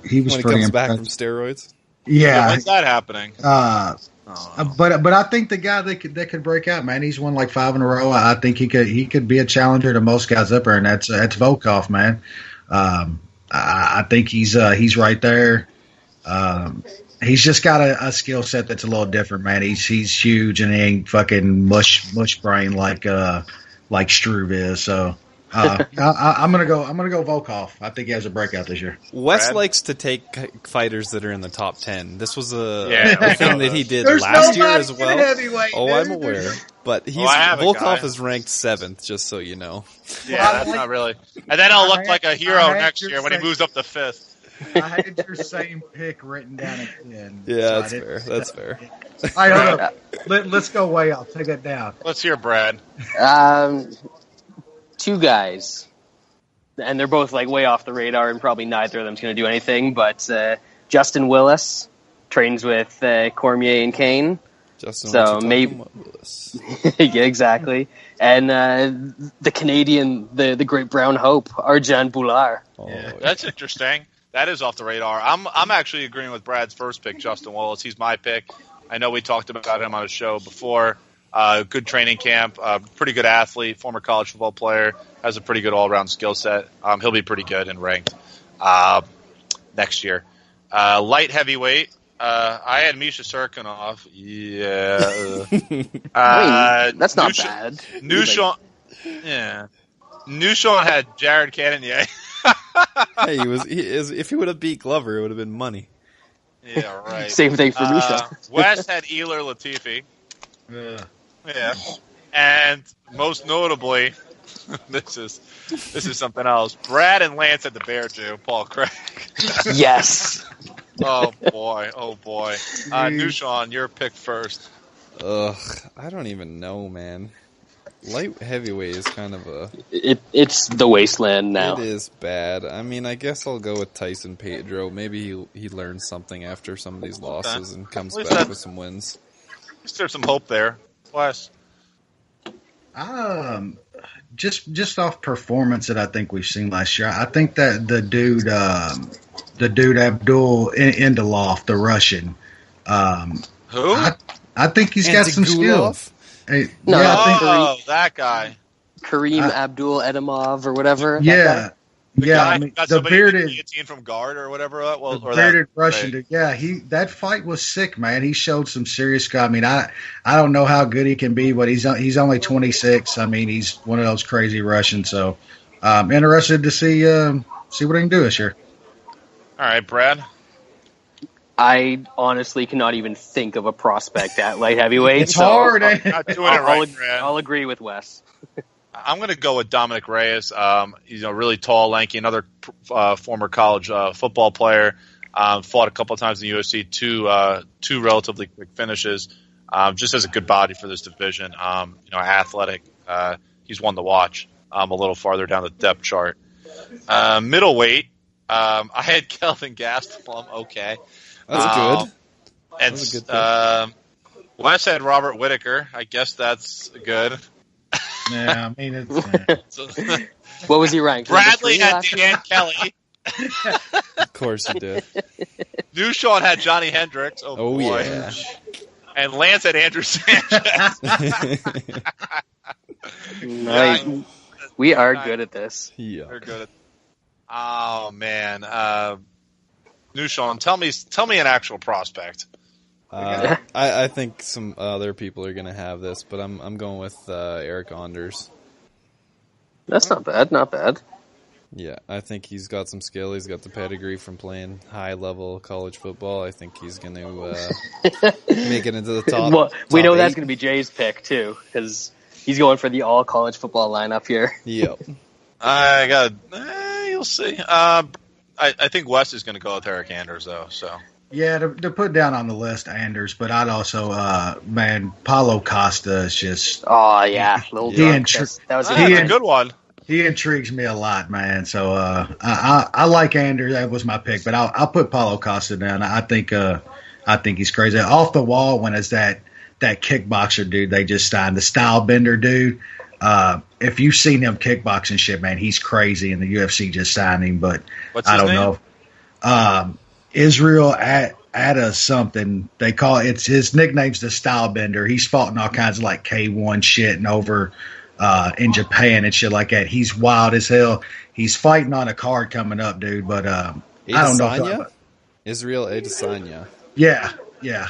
he was when he pretty comes back impressive. from steroids. Yeah. When's that happening? But I think the guy that could break out, man, he's won like 5 in a row. I think he could be a challenger to most guys up there, and that's Volkov, man. I think he's right there. He's just got a skill set that's a little different, man. He's huge and he ain't fucking mush brain like Struve is. So I'm gonna go Volkov. I think he has a breakout this year. Wes Brad? likes to take fighters that are in the top 10. This was a Yeah, thing that he did There's last year nobody as in well. heavyweight, Oh, dude. I'm aware. But I have a guy. Volkov is ranked 7th, just so you know. Yeah, that's not really. And then I'll look like a hero next year when he moves up to 5th. I had your same pick written down again. Yeah, that's fair. That's fair. All right, hold up. Let's go way off. Take it down. Let's hear Brad. 2 guys, and they're both like way off the radar, and probably neither of them's going to do anything. But Justin Willis trains with Cormier and Kane. Justin, So maybe, yeah, exactly. And the Canadian, the Great Brown Hope, Arjan Boulard. Oh, That's interesting. That is off the radar. I'm actually agreeing with Brad's first pick, Justin Wallace. He's my pick. I know we talked about him on a show before. Good training camp, pretty good athlete, former college football player, has a pretty good all-around skill set. He'll be pretty good and ranked next year. Light heavyweight, I had Misha Serkinov. Yeah. Wait, that's not bad. Nushawn had Jared Cannonier. Hey, if he would have beat Glover, it would have been money. Yeah, right. Same thing for Misha. Wes had Eler Latifi. Yeah. And most notably, this is something else. Brad and Lance had the Bear Jew, Paul Craig. Yes. Oh boy. Nushawn, your pick first. Ugh, I don't even know, man. Light heavyweight is kind of a... It's the wasteland now. It is bad. I mean, I guess I'll go with Tyson Pedro. Maybe he learns something after some of these losses and comes back with some wins. There's some hope there. Wes. Just off performance that I think we've seen last year, I think that the dude Abdul Indilov, the Russian, Who? I think he's got some skill. No, I think that guy. Kareem Abdul Edimov or whatever. yeah. Guy I mean, got the somebody bearded guillotine from guard or whatever. bearded Russian dude. Yeah, that fight was sick, man. He showed some serious skill. I mean, I don't know how good he can be, but he's only 26. I mean, he's one of those crazy Russians. So, interested to see what he can do this year. All right, Brad. I honestly cannot even think of a prospect at light heavyweight. It's hard. Not doing it right, Brad. I'll agree with Wes. I'm going to go with Dominic Reyes. He's really tall, lanky, another former college football player. Fought a couple of times in the UFC, two relatively quick finishes. Just has a good body for this division. Athletic. He's one to watch. A little farther down the depth chart. Middleweight. I had Kelvin Gastelum. Okay, That's good. And That's a good pick. Wes had Robert Whittaker. I guess that's good. Yeah, I mean, it's, What was he ranked? Bradley Number had 3 Dan Kelly. Of course he did. Nushawn had Johnny Hendricks. Oh boy. Yeah. And Lance had Andrew Sanchez. Nice. We are good at this. Yeah. They're good. Oh man, Nushawn, tell me an actual prospect. I think some other people are going to have this, but I'm going with Eric Anders. That's not bad. Not bad. Yeah, I think he's got some skill. He's got the pedigree from playing high-level college football. I think he's going to make it into the top. Well, we top know that's 8. going to be Jay's pick too, because he's going for the all college football lineup here. Yep. I got. You'll see. I think Wes is going to go with Eric Anders though. So Yeah, to put down on the list, Anders, but I'd also, man, Paulo Costa is just. Oh yeah, little He drunk. intri- That was That's a good one. He intrigues me a lot, man. So I like Anders. That was my pick, but I'll put Paulo Costa down. I think he's crazy. Off the wall when it's that kickboxer dude they just signed, the style bender dude. If you've seen him kickboxing shit, man, he's crazy, and the UFC just signed him. But What's his name? know. Israel at something they call it. It's his nickname's the style bender. He's fought in all kinds of like K1 shit and over in Japan and shit like that. He's wild as hell. He's fighting on a card coming up, dude. But I don't know. Israel Adesanya. Yeah.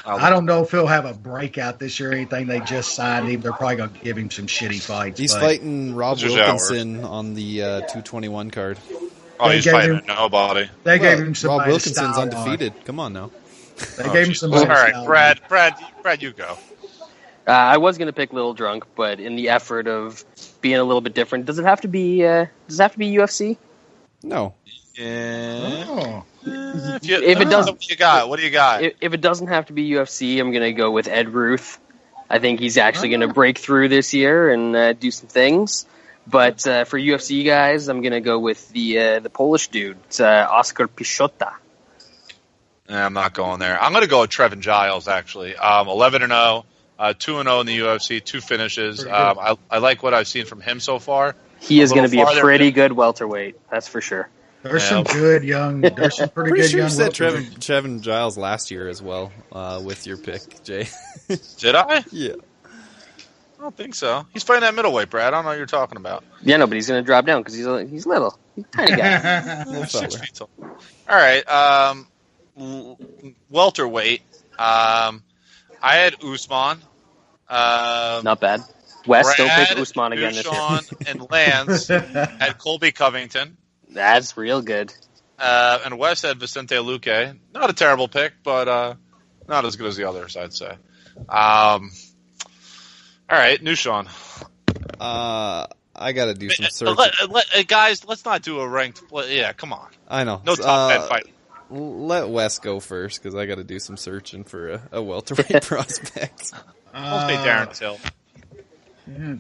I don't know if he'll have a breakout this year or anything. They just signed him. They're probably going to give him some shitty fights. He's fighting Rob Wilkinson on the 221 card. Oh, he's fighting nobody. They gave him some. Rob Wilkinson's undefeated. Come on now. They gave him some. All right, Brad, you go. I was gonna pick Little Drunk, but in the effort of being a little bit different, does it have to be UFC? No. Oh. If it does, what do you got? If it doesn't have to be UFC, I'm gonna go with Ed Ruth. I think he's actually gonna break through this year and do some things. But for UFC guys, I'm gonna go with the Polish dude, Oskar Piechota. I'm not going there. I'm going to go with Trevin Giles, actually. 11-0, 2-0 in the UFC, 2 finishes. I like what I've seen from him so far. He is going to be a pretty good welterweight, that's for sure. There's some good young. There's some pretty good sure young. You said Trevin Giles last year as well with your pick, Jay. Did I? Yeah. I don't think so. He's fighting at middleweight, Brad. I don't know what you're talking about. Yeah, no, but he's going to drop down because he's little. He's a tiny guy. 6 feet tall. All right. Welterweight. I had Usman. Not bad. Wes still picked Usman again this year. And Lance had Colby Covington. That's real good. And Wes had Vicente Luque. Not a terrible pick, but not as good as the others, I'd say. All right, Nushan. I got to do some search. Guys, let's not do a ranked. Yeah, come on. I know. No top 10 fight. Let Wes go first because I got to do some searching for a welterweight prospect. I'll say Darren Till.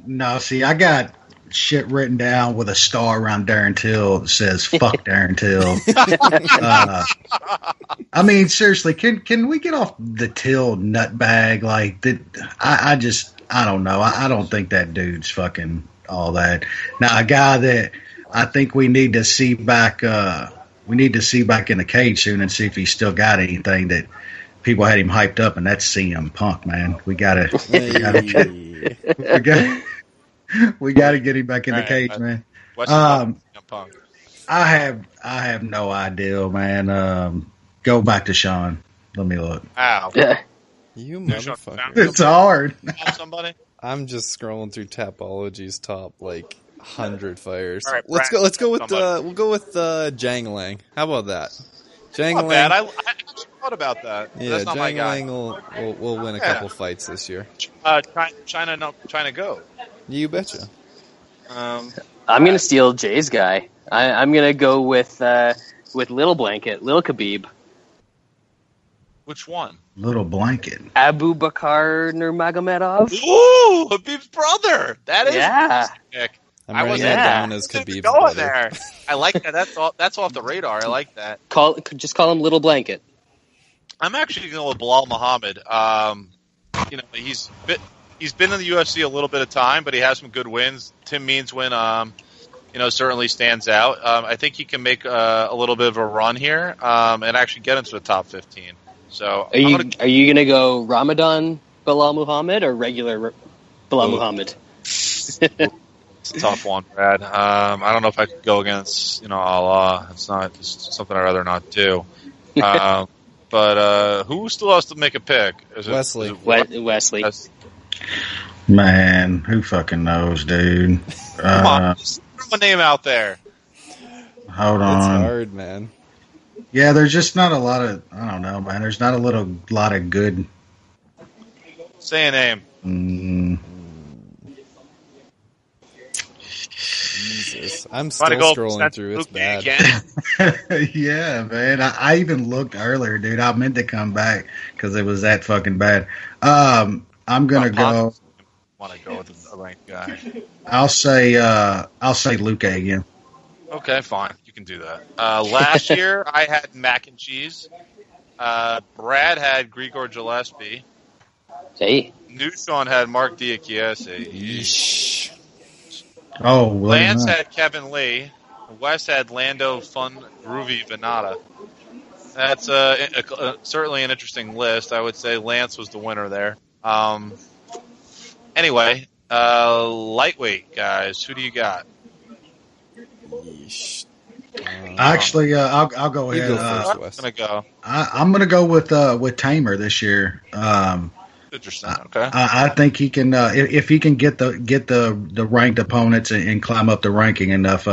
No, see, I got shit written down with a star around Darren Till that says "fuck Darren Till." I mean, seriously, can we get off the Till nutbag? Like that, I don't know. I don't think that dude's fucking all that. Now, a guy that I think we need to see back. We need to see back in the cage soon and see if he's still got anything that people had him hyped up, and that's CM Punk, man. We gotta get him back in the cage, man. Punk. I have no idea, man. Go back to Sean. Let me look. Ow. You motherfucker. It's hard. Somebody? I'm just scrolling through Tapology's top 100 fires. All right, let's go with we'll go with Zhang Lang. How about that? Zhang Not Lang. bad. I actually thought about that. Yeah, That's not my Zhang guy. Lang will win a couple fights this year. China go. You betcha. I'm gonna steal Jay's guy. I'm gonna go with Little Blanket, Lil Khabib. Which one? Little Blanket. Abu Bakr Nurmagomedov. Ooh, Khabib's brother. That is sick. I'm writing that down as Khabib's going brother. there. I like that. That's off the radar. I like that. Just call him Little Blanket. I'm actually going with Bilal Muhammad. He's been in the UFC a little bit of time, but he has some good wins. Tim Means win, certainly stands out. I think he can make a little bit of a run here and actually get into the top 15. So are you going to go Ramadan Bilal Muhammad or regular Bilal Muhammad? It's a tough one, Brad. I don't know if I could go against Allah. It's something I'd rather not do. But who still has to make a pick? Wesley. Wesley. Man, who fucking knows, dude? Come on, just throw a name out there. Hold on. It's hard, man. Yeah, there's just not a lot of. I don't know, man. There's not a lot of good. Say a name. Jesus, I'm still Trying to go scrolling through. It's bad. Again. Yeah, man. I even looked earlier, dude. I meant to come back because it was that fucking bad. I'm gonna go. Want to go with a ranked guy? I'll say Luke again. Okay, fine. You can do that. Last year, I had mac and cheese. Brad had Grigor Gillespie. Hey. Newshawn had Mark Diakiese. Yeesh. Oh, Lance had Kevin Lee. Wes had Lando Fun Groovy Venata. That's certainly an interesting list. I would say Lance was the winner there. Anyway, lightweight guys, who do you got? Yeesh. Actually, I'll go You ahead. go first, Wes. I'm gonna go. I'm gonna go with Tamer this year. Interesting. Okay. I think he can if he can get the ranked opponents and climb up the ranking enough.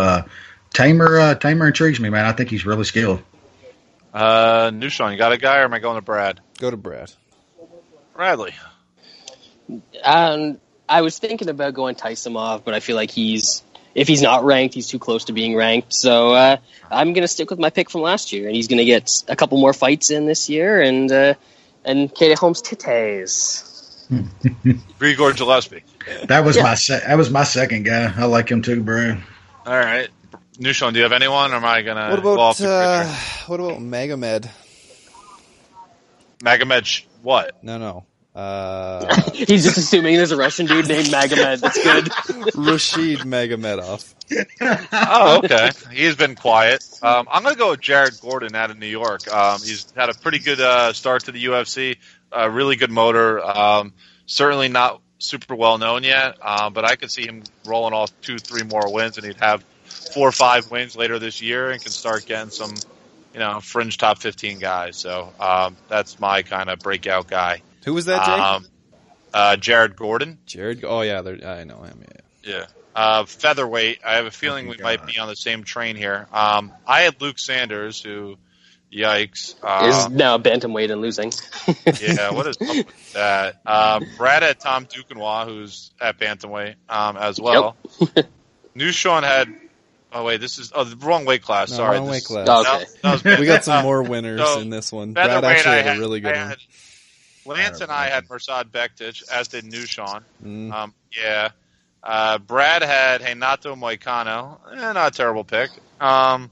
Tamer intrigues me, man. I think he's really skilled. Newshawn, you got a guy, or am I going to Brad? Go to Brad. Bradley. I was thinking about going Taisimov, but I feel like if he's not ranked, he's too close to being ranked. So I'm going to stick with my pick from last year, and he's going to get a couple more fights in this year, and Katie Holmes titties. Grigor Gillespie. That was my second guy. I like him too, bro. All right. Newshawn, do you have anyone, or am I going to What go off about the what about Magomed? Magomed what? No. He's just assuming there's a Russian dude named Magomed. That's good. Rashid Magomedov. Oh, okay. He's been quiet. I'm going to go with Jared Gordon out of New York. He's had a pretty good start to the UFC. Really good motor. Certainly not super well known yet, but I could see him rolling off 2-3 more wins, and he'd have 4 or 5 wins later this year, and can start getting some, fringe top 15 guys. So that's my kind of breakout guy. Who was that, Jake? Jared Gordon. Jared. Oh yeah, I know him. Yeah. Featherweight. I have a feeling we might be on the same train here. I had Luke Sanders, who, yikes, is now bantamweight and losing. Yeah, what is up with that? Brad had Tom Duquesnoy, who's at bantamweight as well. Yep. Newshawn had. Oh wait, this is the wrong weight class. No, Sorry, wrong weight class. Okay. We got some more winners in this one. Brad actually had a really good one. Lance and I had Mirsad Bektic, as did Newshawn. Mm. Brad had Renato Moicano. Not a terrible pick. And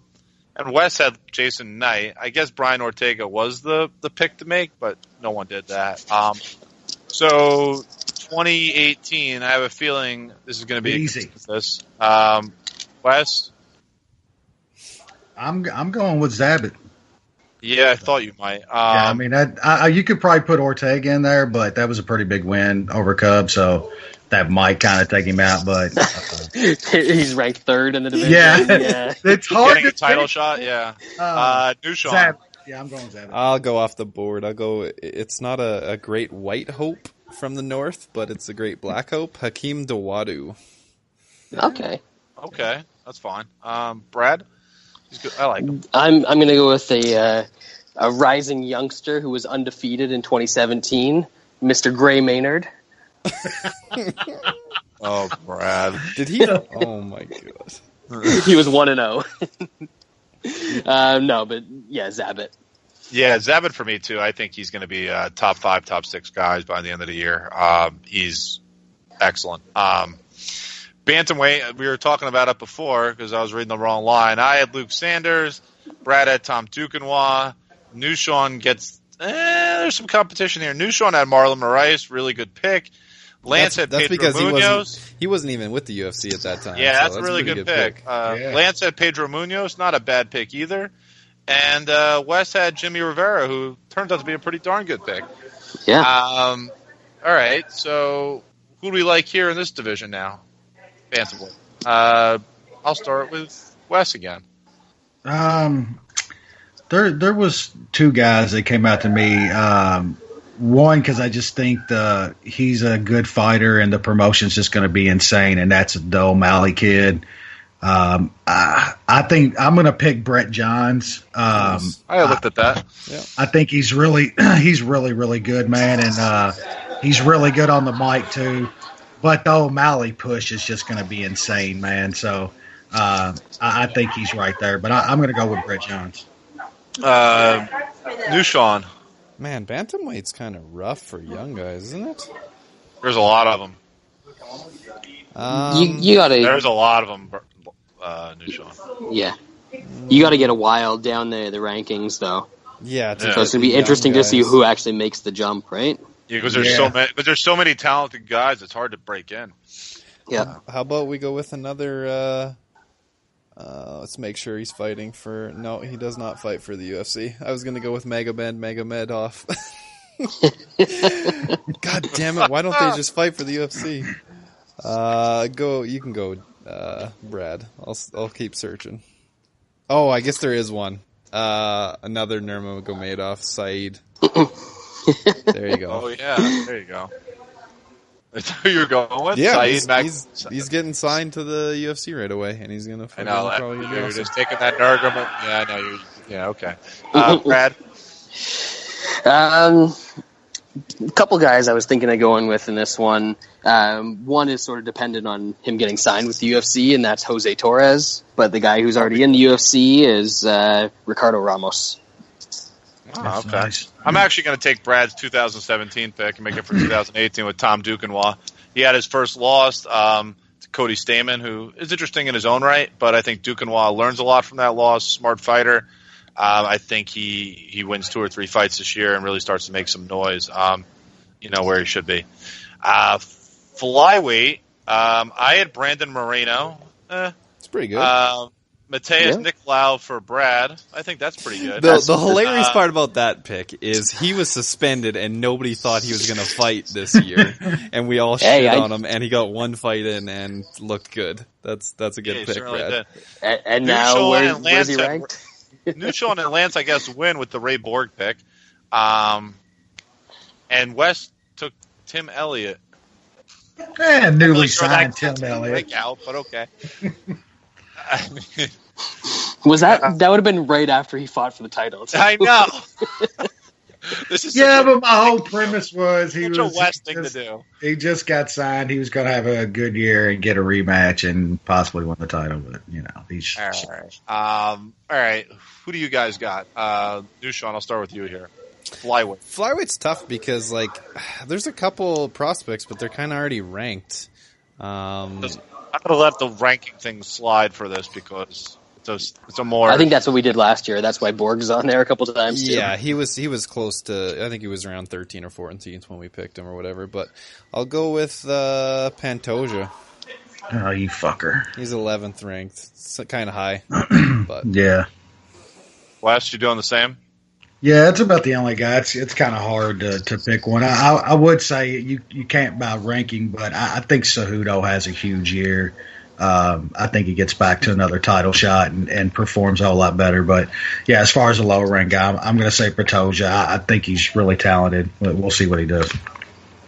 Wes had Jason Knight. I guess Brian Ortega was the pick to make, but no one did that. So 2018, I have a feeling this is going to be easy. This Wes? I'm going with Zabit. Yeah, I thought you might. Yeah, I mean, you could probably put Ortega in there, but that was a pretty big win over Cub, so that might kind of take him out. But he's ranked 3rd in the division. Yeah. It's hard getting to a title shot. Yeah, Newshawn. Zabit. Yeah, I'm going with Zabit. I'll go off the board. I'll go. It's not a great white hope from the north, but it's a great black hope. Hakeem Dawadu. Okay, that's fine. Brad. He's good. I like him. I'm going to go with a rising youngster who was undefeated in 2017, Mr. Gray Maynard. Oh, Brad. Did he? Oh my god. He was 1-0. No, but yeah, Zabit. Yeah, Zabit for me too. I think he's going to be top 5, top 6 guys by the end of the year. He's excellent. Bantamweight, we were talking about it before because I was reading the wrong line. I had Luke Sanders. Brad had Tom Duquesnoy. Newshawn gets... there's some competition here. Newshawn had Marlon Moraes. Really good pick. Lance had Pedro Munoz. He wasn't even with the UFC at that time. Yeah, so that's a really good pick. Yeah. Lance had Pedro Munoz. Not a bad pick either. And Wes had Jimmy Rivera, who turns out to be a pretty darn good pick. Yeah. All right, so who do we like here in this division now? Bantamweight. I'll start with Wes again. There was 2 guys that came out to me. One, because I just think he's a good fighter and the promotion's just going to be insane, and that's the O'Malley kid. I think I'm going to pick Brett Johns. I looked at that. Yeah. I think he's really good, man, and he's really good on the mic too. But the O'Malley push is just going to be insane, man. So I think he's right there, but I'm going to go with Brett Jones. New Sean. Man, bantamweight's kind of rough for young guys, isn't it? There's a lot of them. You gotta. There's a lot of them. New Sean. Yeah, you gotta get a while down the rankings though. Yeah, So it's gonna be interesting to see who actually makes the jump, right? Yeah, because there's so many. But there's so many talented guys. It's hard to break in. Yeah. How about we go with another? Let's make sure he's fighting for. No, he does not fight for the UFC. I was gonna go with Magomedov. God damn it! Why don't they just fight for the UFC? Go. You can go, Brad. I'll keep searching. Oh, I guess there is one. Another Nurmagomedov, Saeed. There you go. Oh yeah, there you go. That's who you're going with? Yeah, Saeed he's getting signed to the UFC right away, and he's gonna. I know. Probably You're awesome. just taking that Nurmagomedov. Yeah, I know. Yeah, okay. Brad. A couple guys I was thinking of going with in this one. One is sort of dependent on him getting signed with the UFC, and that's Jose Torres. But the guy who's already in the UFC is Ricardo Ramos. Oh, okay. Nice. I'm actually going to take Brad's 2017 pick and make it for 2018 with Tom Duquesnoy. He had his first loss to Cody Stamann, who is interesting in his own right, but I think Duquesnoy learns a lot from that loss. Smart fighter. I think he wins 2 or 3 fights this year and really starts to make some noise. Where he should be. Flyweight. I had Brandon Moreno. It's pretty good. Mateus Nicolau for Brad. I think that's pretty good. The hilarious part about that pick is he was suspended and nobody thought he was going to fight this year, and we all shit on him. And he got one fight in and looked good. That's a good pick, Brad. And now where's he ranked? Nuchon and Lance, I guess, win with the Ray Borg pick. And West took Tim Elliott. Newly signed Tim Elliott. Breakout, but okay. Was that would have been right after he fought for the title? I know. This is but my whole premise was a West thing to do. He just got signed. He was going to have a good year and get a rematch and possibly win the title. But he's all right. Who do you guys got? Nuchon, I'll start with you here. Flyweight. Flyweight's tough because there's a couple prospects, but they're kind of already ranked. I'm going to let the ranking thing slide for this because it's a more. I think that's what we did last year. That's why Borg's on there a couple of times too. Yeah, he was close to. I think he was around 13 or 14th when we picked him or whatever. But I'll go with Pantoja. Oh, you fucker! He's 11th ranked. It's kind of high, but yeah. Wes, you doing the same? Yeah, it's about the only guy. It's kind of hard to pick one. I would say you can't by ranking, but I think Cejudo has a huge year. I think he gets back to another title shot and performs a whole lot better. But, yeah, as far as a lower rank guy, I'm going to say Pantoja. I think he's really talented. We'll see what he does.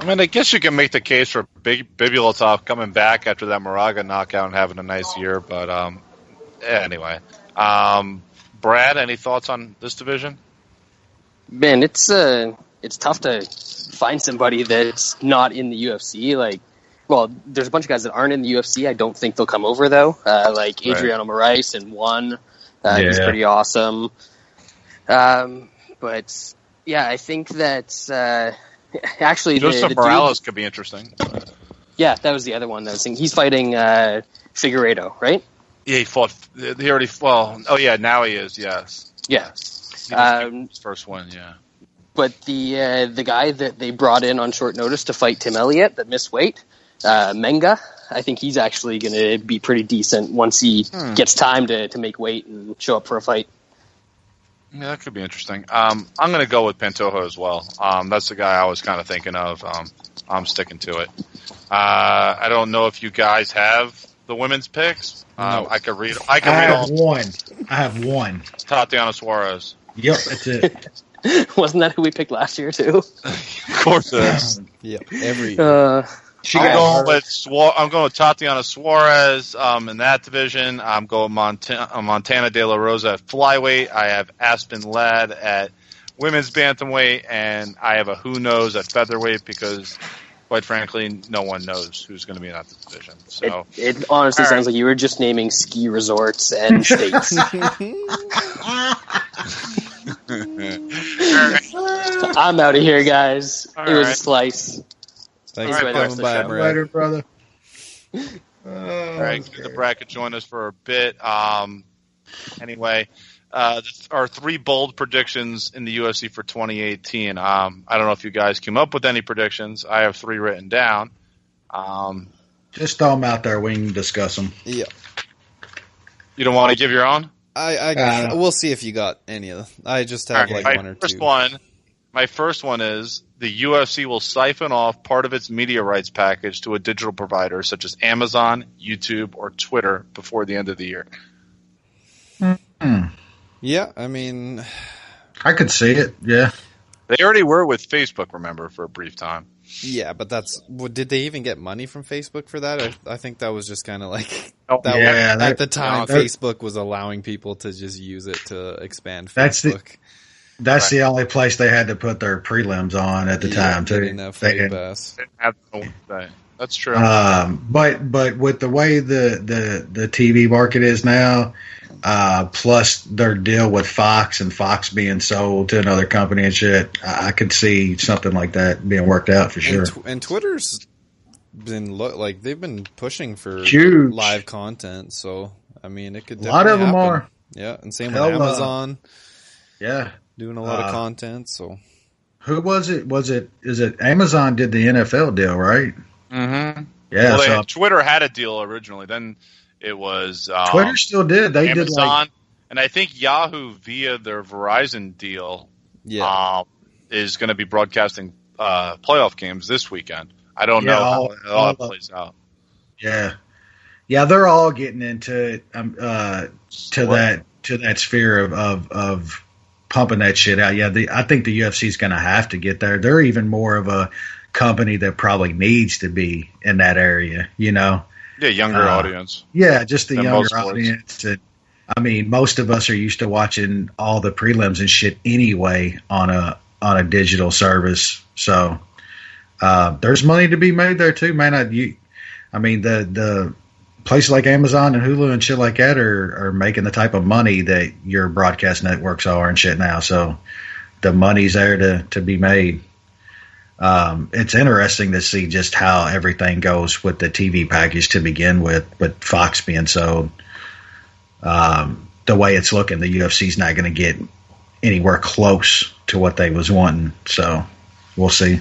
I mean, I guess you can make the case for Bibulatov coming back after that Moraga knockout and having a nice year. But anyway. Brad, any thoughts on this division? Man, it's tough to find somebody that's not in the UFC. There's a bunch of guys that aren't in the UFC. I don't think they'll come over, though. Adriano Moraes and one. He's pretty awesome. But, yeah, I think that actually Joseph Morales could be interesting. Yeah, that was the other one that I was thinking. He's fighting Figueiredo, right? Yeah, he fought. He already. Well, oh yeah, now he is. Yes. Yeah. His first one, yeah. But the guy that they brought in on short notice to fight Tim Elliott that missed weight, Menga, I think he's actually going to be pretty decent once he gets time to make weight and show up for a fight. Yeah, that could be interesting. I'm going to go with Pantoja as well. That's the guy I was kind of thinking of. I'm sticking to it. I don't know if you guys have the women's picks. No. I could read. I have one. Tatiana Suarez. Yep, that's it. Wasn't that who we picked last year too? Of course it is. Yep, every year. I'm going with Tatiana Suarez in that division. I'm going Montana De La Rosa at flyweight. I have Aspen Ladd at women's bantamweight, and I have a who knows at featherweight because quite frankly, no one knows who's going to be in that division. So It honestly sounds like you were just naming ski resorts and states. I'm out of here, guys. It was a slice. Thanks All for right, coming boys. by, Brad. Later, brother. All right, the bracket join us for a bit. Anyway, our 3 bold predictions in the UFC for 2018. I don't know if you guys came up with any predictions. I have 3 written down. Just throw them out there. We can discuss them. Yeah. You don't want to give your own? We'll see if you got any of them. I just have like one or two. My first one is the UFC will siphon off part of its media rights package to a digital provider such as Amazon, YouTube, or Twitter before the end of the year. Yeah, I mean, I could see it. Yeah. They already were with Facebook, remember, for a brief time. yeah, but did they even get money from Facebook for that? I think that was just kind of like Yeah, at the time that- Facebook was allowing people to just use it to expand That's Facebook. That's the only place they had to put their prelims on at the time They too. didn't have They Fight didn't- Pass. That's true. But with the way the TV market is now, plus their deal with Fox and Fox being sold to another company and shit, I could see something like that being worked out for sure. And Twitter's been they've been pushing for Huge. live content, so I mean it could. A lot of them definitely are. happen. Yeah, and same Hell, with Amazon Yeah. doing a lot of content. So Who was it? Is it Amazon did the NFL deal, right? Mm-hmm. Yeah. Well, Twitter had a deal originally. Then it was Twitter still did. They Amazon, did like, and I think Yahoo via their Verizon deal is going to be broadcasting playoff games this weekend. I don't know how all that plays out. Yeah. Yeah, they're all getting into it to that sphere of pumping that shit out. Yeah, I think the UFC is going to have to get there. They're even more of a company that probably needs to be in that area, you know? Yeah, younger audience. Yeah, just the Than younger most sports. audience. And, I mean, most of us are used to watching all the prelims and shit anyway on a digital service. So there's money to be made there too, man. I mean, the places like Amazon and Hulu and shit like that are making the type of money that your broadcast networks are and shit now. So the money's there to be made. It's interesting to see just how everything goes with the TV package to begin with Fox being sold. The way it's looking, the UFC's not going to get anywhere close to what they was wanting. So we'll see.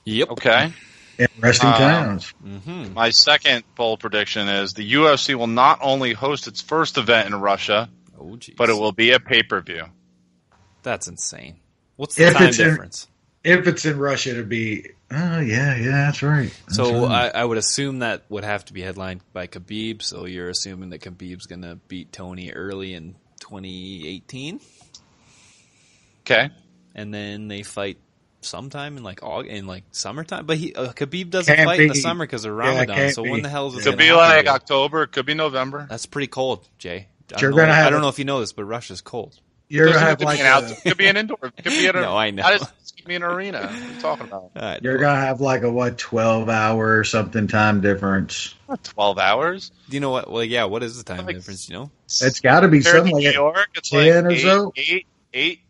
Yep. Okay. Interesting times. Mm-hmm. My second bold prediction is the UFC will not only host its first event in Russia, but it will be a pay-per-view. That's insane. What's the time difference? If it's in Russia, it'd be. Oh yeah, that's right. That's So right. I would assume that would have to be headlined by Khabib. So you're assuming that Khabib's going to beat Tony early in 2018, Okay. and then they fight sometime in like August, in like summertime. But Khabib doesn't Can't fight in the be. summer because of Yeah, Ramadan. can't So be. when the hell is this Could going be to like happen? October. It could be November. That's pretty cold, Jay. You're gonna have I don't a- know if you know this, but Russia's cold. You're gonna Doesn't have have to like be an outdoor. It could be an indoor. It could be an. No, I know. It could be an arena. What are you talking about? you're gonna have like a 12-hour or something time difference. Not 12 hours. Do you know what? Well, yeah. What is the time Like- difference? You know? It's got to be Compared something to like New that. York, it's 10 like or so? eight.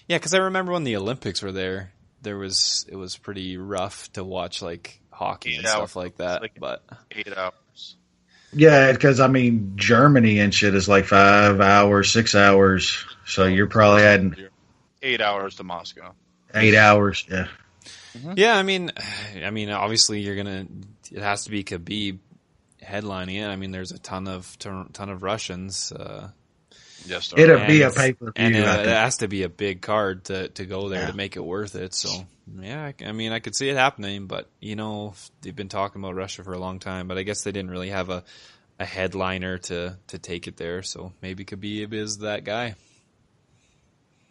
Yeah, because I remember when the Olympics were there, it was pretty rough to watch like hockey and 8 stuff hours. like that. Like- But 8 hours. Yeah, because I mean Germany and shit is like 5 hours, 6 hours. So you're probably adding 8 hours to Moscow. 8 hours. Yeah. yeah, I mean, obviously it has to be Khabib headlining it. I mean, there's a ton of Russians. Yes, sir. It'll be a And- pay-per-view. and I it think. has to be a big card to go there Yeah. to make it worth it. So yeah, I mean, I could see it happening, but they've been talking about Russia for a long time, but I guess they didn't really have a headliner to take it there. So maybe Khabib is that guy.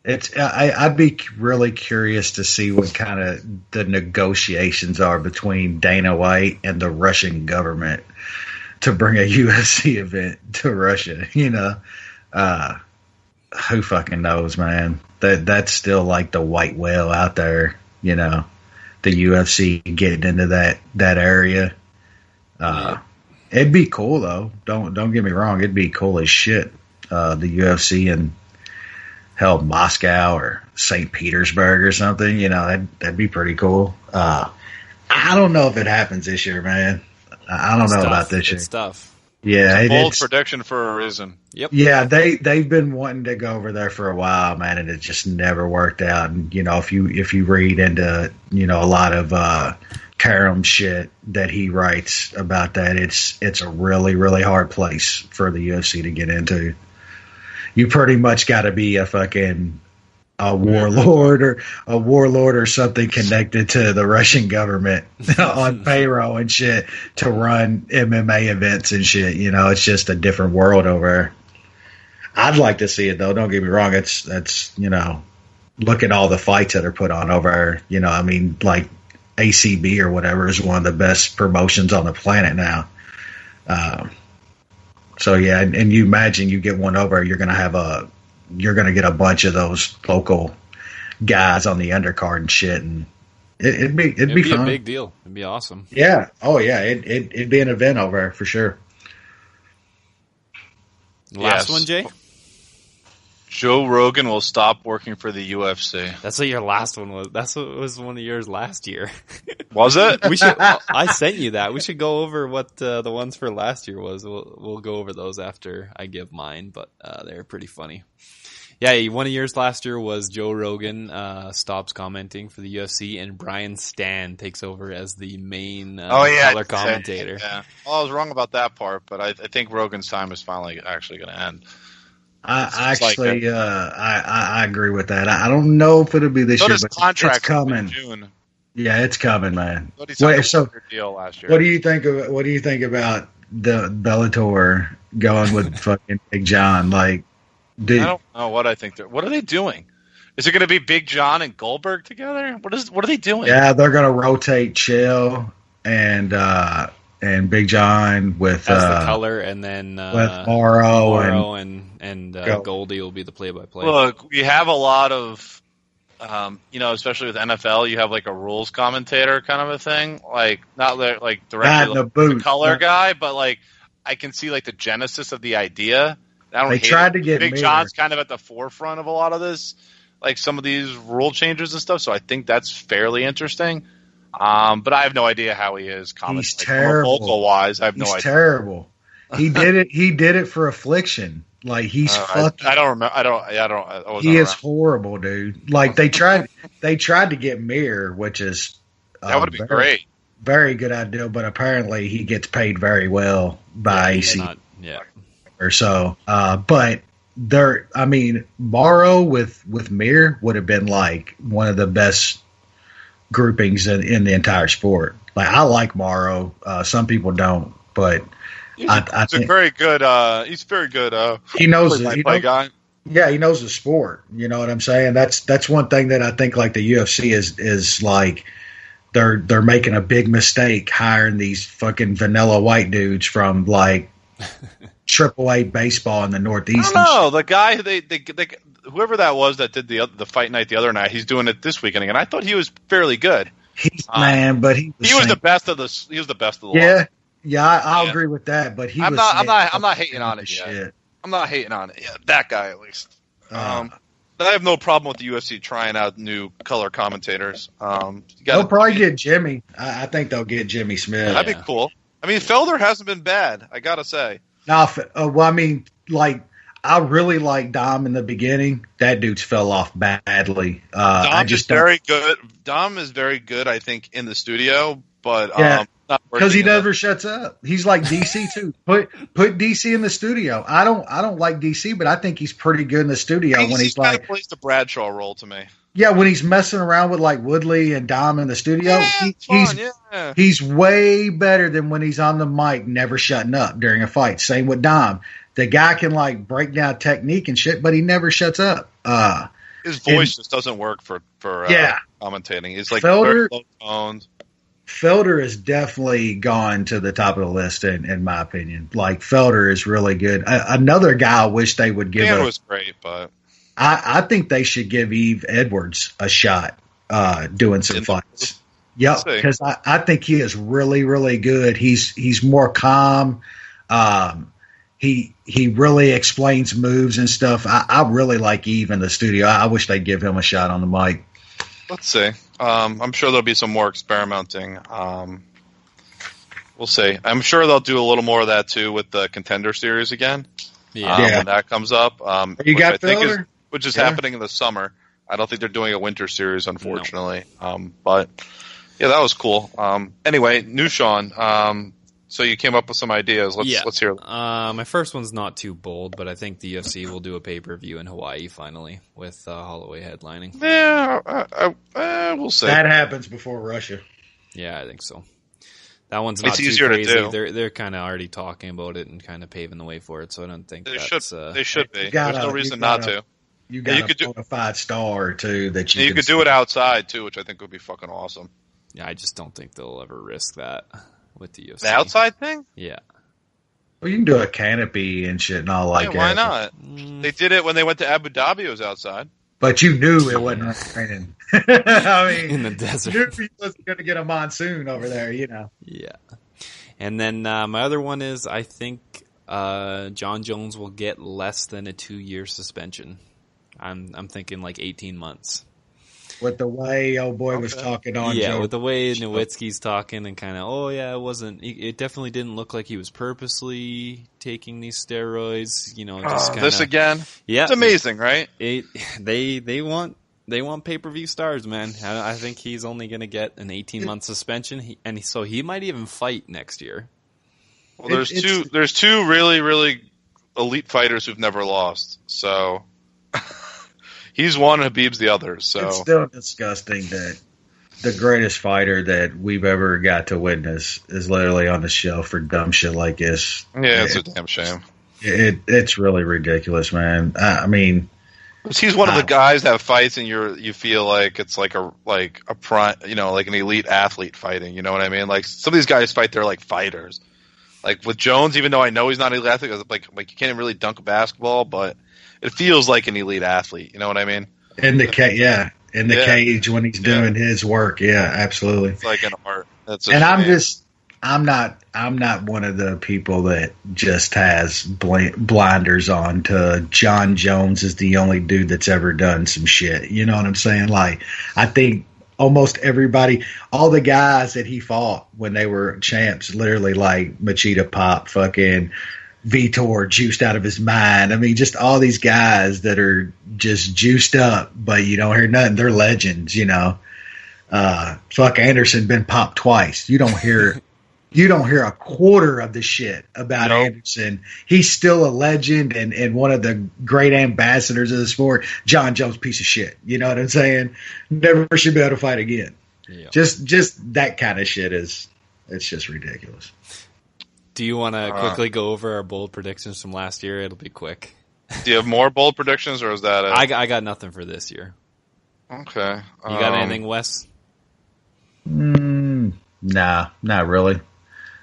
I'd be really curious to see what kind of the negotiations are between Dana White and the Russian government to bring a UFC event to Russia. Who fucking knows, man? that's still like the white whale out there. You know, the UFC getting into that area. It'd be cool though. Don't get me wrong. It'd be cool as shit. The UFC in hell Moscow or St. Petersburg or something. You know, that'd be pretty cool. I don't know if it happens this year, man. I don't know about this year. It's tough. Yeah, it's a bold prediction for a reason. Yep. Yeah, they've been wanting to go over there for a while, man, and it just never worked out. And you know, if you read into a lot of Karam shit that he writes about that, it's a really, really hard place for the UFC to get into. You pretty much got to be a fucking warlord or something connected to the Russian government on payroll and shit to run MMA events and shit. You know, it's just a different world over there. I'd like to see it though. Don't get me wrong. That's look at all the fights that are put on over there. You know, I mean, like ACB or whatever is one of the best promotions on the planet now. So yeah, and you imagine you get one over, you're gonna get a bunch of those local guys on the undercard and shit, and it'd be fun. A big deal. It'd be awesome. Yeah. Oh yeah. It'd be an event over there for sure. Last one, Jay. Joe Rogan will stop working for the UFC. That's what your last one was. That's what was one of yours last year. Was it? We should. I sent you that. We should go over what the ones for last year was. We'll go over those after I give mine, but they're pretty funny. Yeah, one of yours last year was Joe Rogan stops commenting for the UFC, and Brian Stan takes over as the main color commentator. Yeah. Well, I was wrong about that part, but I think Rogan's time is finally actually going to end. I agree with that. I don't know if it'll be this year, but it's coming. June. Yeah, it's coming, man. Deal last year. What do you think about the Bellator going with fucking Big John? Like, dude, I don't know what I think. What are they doing? Is it going to be Big John and Goldberg together? What are they doing? Yeah, they're going to rotate Chill and Big John with the color, and then with Morrow and Goldie will be the play-by-play. Look, we have a lot of, especially with NFL, you have like a rules commentator kind of a thing, like not like directly the color guy, but like I can see like the genesis of the idea. They tried to get Big John's kind of at the forefront of a lot of this, like some of these rule changes and stuff. So I think that's fairly interesting. But I have no idea how he is. He's terrible. Vocal wise, I have no idea. He's terrible. He did it. He did it for Affliction. Like he's fucking. I don't remember. I don't. He is horrible, dude. Like they tried to get Mir, which is that would be great. Very good idea, but apparently he gets paid very well by AC. Or so. But Morrow with Mir would have been like one of the best groupings in the entire sport. Like I like Morrow. Some people don't, but he's very good. He's very good. He knows guy. Yeah, he knows the sport. You know what I'm saying? That's one thing that I think like the UFC is like they're making a big mistake hiring these fucking vanilla white dudes from like AAA baseball in the Northeast. I don't know. The guy they whoever that was that did the fight night the other night, he's doing it this weekend again. I thought he was fairly good. But he was the best of the. He was the best of the lot. Yeah, I'll agree with that. But I'm not hating on it yet. I'm not hating on it yet. That guy at least. But I have no problem with the UFC trying out new color commentators. They'll probably get Jimmy. I think they'll get Jimmy Smith. That'd be cool. I mean, Felder hasn't been bad. I gotta say. I really liked Dom in the beginning. That dude's fell off badly. Dom is very good. Dom is very good, I think, in the studio, but because he never shuts up. He's like DC too. Put DC in the studio. I don't like DC, but I think he's pretty good in the studio when he's like plays the Bradshaw role to me. Yeah, when he's messing around with like Woodley and Dom in the studio, he's way better than when he's on the mic, never shutting up during a fight. Same with Dom. The guy can like break down technique and shit, but he never shuts up. His voice just doesn't work for commentating. He's like very low toned. Felder has definitely gone to the top of the list in my opinion. Like Felder is really good. Another guy I wish they would give. Dan was great, but I think they should give Eve Edwards a shot doing some fights. Yep, because I think he is really, really good. He's more calm. He really explains moves and stuff. I really like Eve in the studio. I wish they'd give him a shot on the mic. Let's see. I'm sure there'll be some more experimenting. We'll see. I'm sure they'll do a little more of that too with the Contender Series again. When that comes up, which is happening in the summer. I don't think they're doing a winter series, unfortunately. No. But yeah, that was cool. Anyway, new Sean. So you came up with some ideas. Let's hear them. My first one's not too bold, but I think the UFC will do a pay-per-view in Hawaii finally with Holloway headlining. Yeah, we'll see. That happens before Russia. Yeah, I think so. That one's not too crazy. They're kind of already talking about it and kind of paving the way for it, so I don't think they should be. There's no reason not to. You got a bona fide star or two that you could do it outside too, which I think would be fucking awesome. Yeah, I just don't think they'll ever risk that with the UFC. The outside thing? Yeah. Well, you can do a canopy and shit and all like that. Why not? They did it when they went to Abu Dhabi. It was outside. But you knew it wasn't raining. I mean, in the desert. You knew you wasn't going to get a monsoon over there, you know. Yeah. And then my other one is I think John Jones will get less than a 2-year suspension. I'm thinking like 18 months. With the way old boy was talking on Joe. With the way Nowitzki's talking and kind of, it definitely didn't look like he was purposely taking these steroids, just kind of. This again? Yeah. It's amazing, right? They want pay-per-view stars, man. I think he's only going to get an 18-month suspension, so he might even fight next year. Well, there's two really, really elite fighters who've never lost, so he's one and Habib's the other. So it's still disgusting that the greatest fighter that we've ever got to witness is literally on the shelf for dumb shit like this. Yeah, it's a damn shame. It's really ridiculous, man. I mean, he's one of the guys that fights, and you feel like it's like a prime, like an elite athlete fighting. You know what I mean? Like some of these guys fight, they're like fighters. Like with Jones, even though I know he's not an elite athlete, like you can't even really dunk a basketball, but it feels like an elite athlete. You know what I mean? In the cage when he's doing his work. Yeah, absolutely. It's like an art. I'm not one of the people that just has blinders on to John Jones is the only dude that's ever done some shit. You know what I'm saying? Like, I think almost everybody, all the guys that he fought when they were champs, literally like Machida Pop, fucking Vitor juiced out of his mind. I mean, just all these guys that are just juiced up, but you don't hear nothing. They're legends, Fuck Anderson been popped twice. You don't hear a quarter of the shit about Anderson. He's still a legend and one of the great ambassadors of the sport. John Jones, piece of shit. You know what I'm saying? Never should be able to fight again. Yeah. Just that kind of shit it's just ridiculous. Do you want to quickly go over our bold predictions from last year? It'll be quick. Do you have more bold predictions, or is that it? I got nothing for this year. Okay. You got anything, Wes? Nah, not really.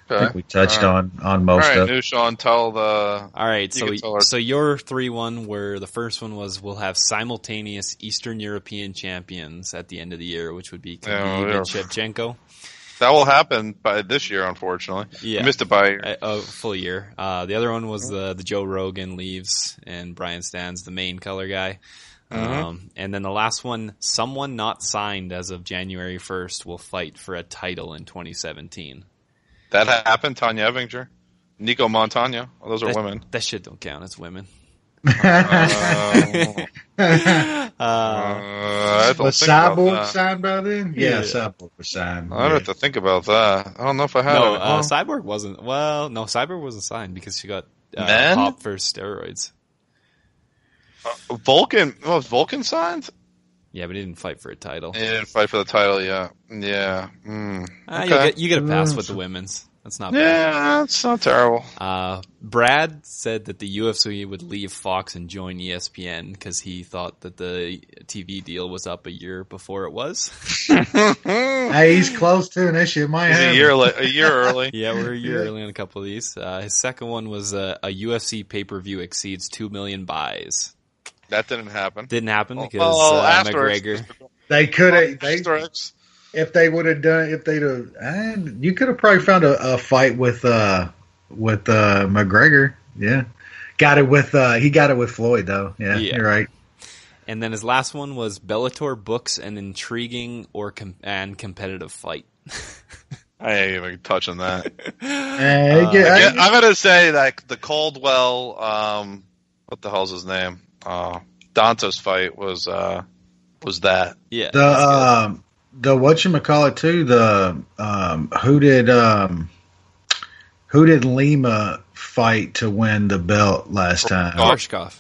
Okay. I think we touched on most of it. New Sean, tell the... All right, so your 3-1 were, the first one was we'll have simultaneous Eastern European champions at the end of the year, which would be Khabib and Shevchenko. That will happen by this year, unfortunately. Yeah. You missed it by a full year. The other one was the Joe Rogan leaves and Brian Stan's the main color guy. Mm-hmm. And then the last one, someone not signed as of January 1st will fight for a title in 2017. That happened. Tanya Evinger, Nico Montano. Oh, those are women. That shit don't count as women. Was Cyborg signed by then? Yeah, Cyborg was signed. I'd have to think about that. I don't know if I have it. Cyborg wasn't. Well, no, Cyborg wasn't signed because she got popped for steroids. Vulcan? Was Vulcan signed? Yeah, but he didn't fight for a title. He didn't fight for the title, yeah. Okay. You get a pass with the women's. That's not bad. Yeah, that's not terrible. Brad said that the UFC would leave Fox and join ESPN because he thought that the TV deal was up a year before it was. Hey, he's close to an issue. A year early. Yeah, we're a year early on a couple of these. His second one was a UFC pay-per-view exceeds 2 million buys. That didn't happen. Didn't happen because asterisk. McGregor. They could have. Asterisk. If they would have done, if they'd have, you could have probably found a fight with McGregor. Yeah, got it with he got it with Floyd though. Yeah, you're right. And then his last one was Bellator books an intriguing and competitive fight. I ain't even touching that. I'm gonna say that the Caldwell, what the hell's his name? Dantos fight was that. Yeah. The whatchamacallit too, who did Lima fight to win the belt last time? Korshkov.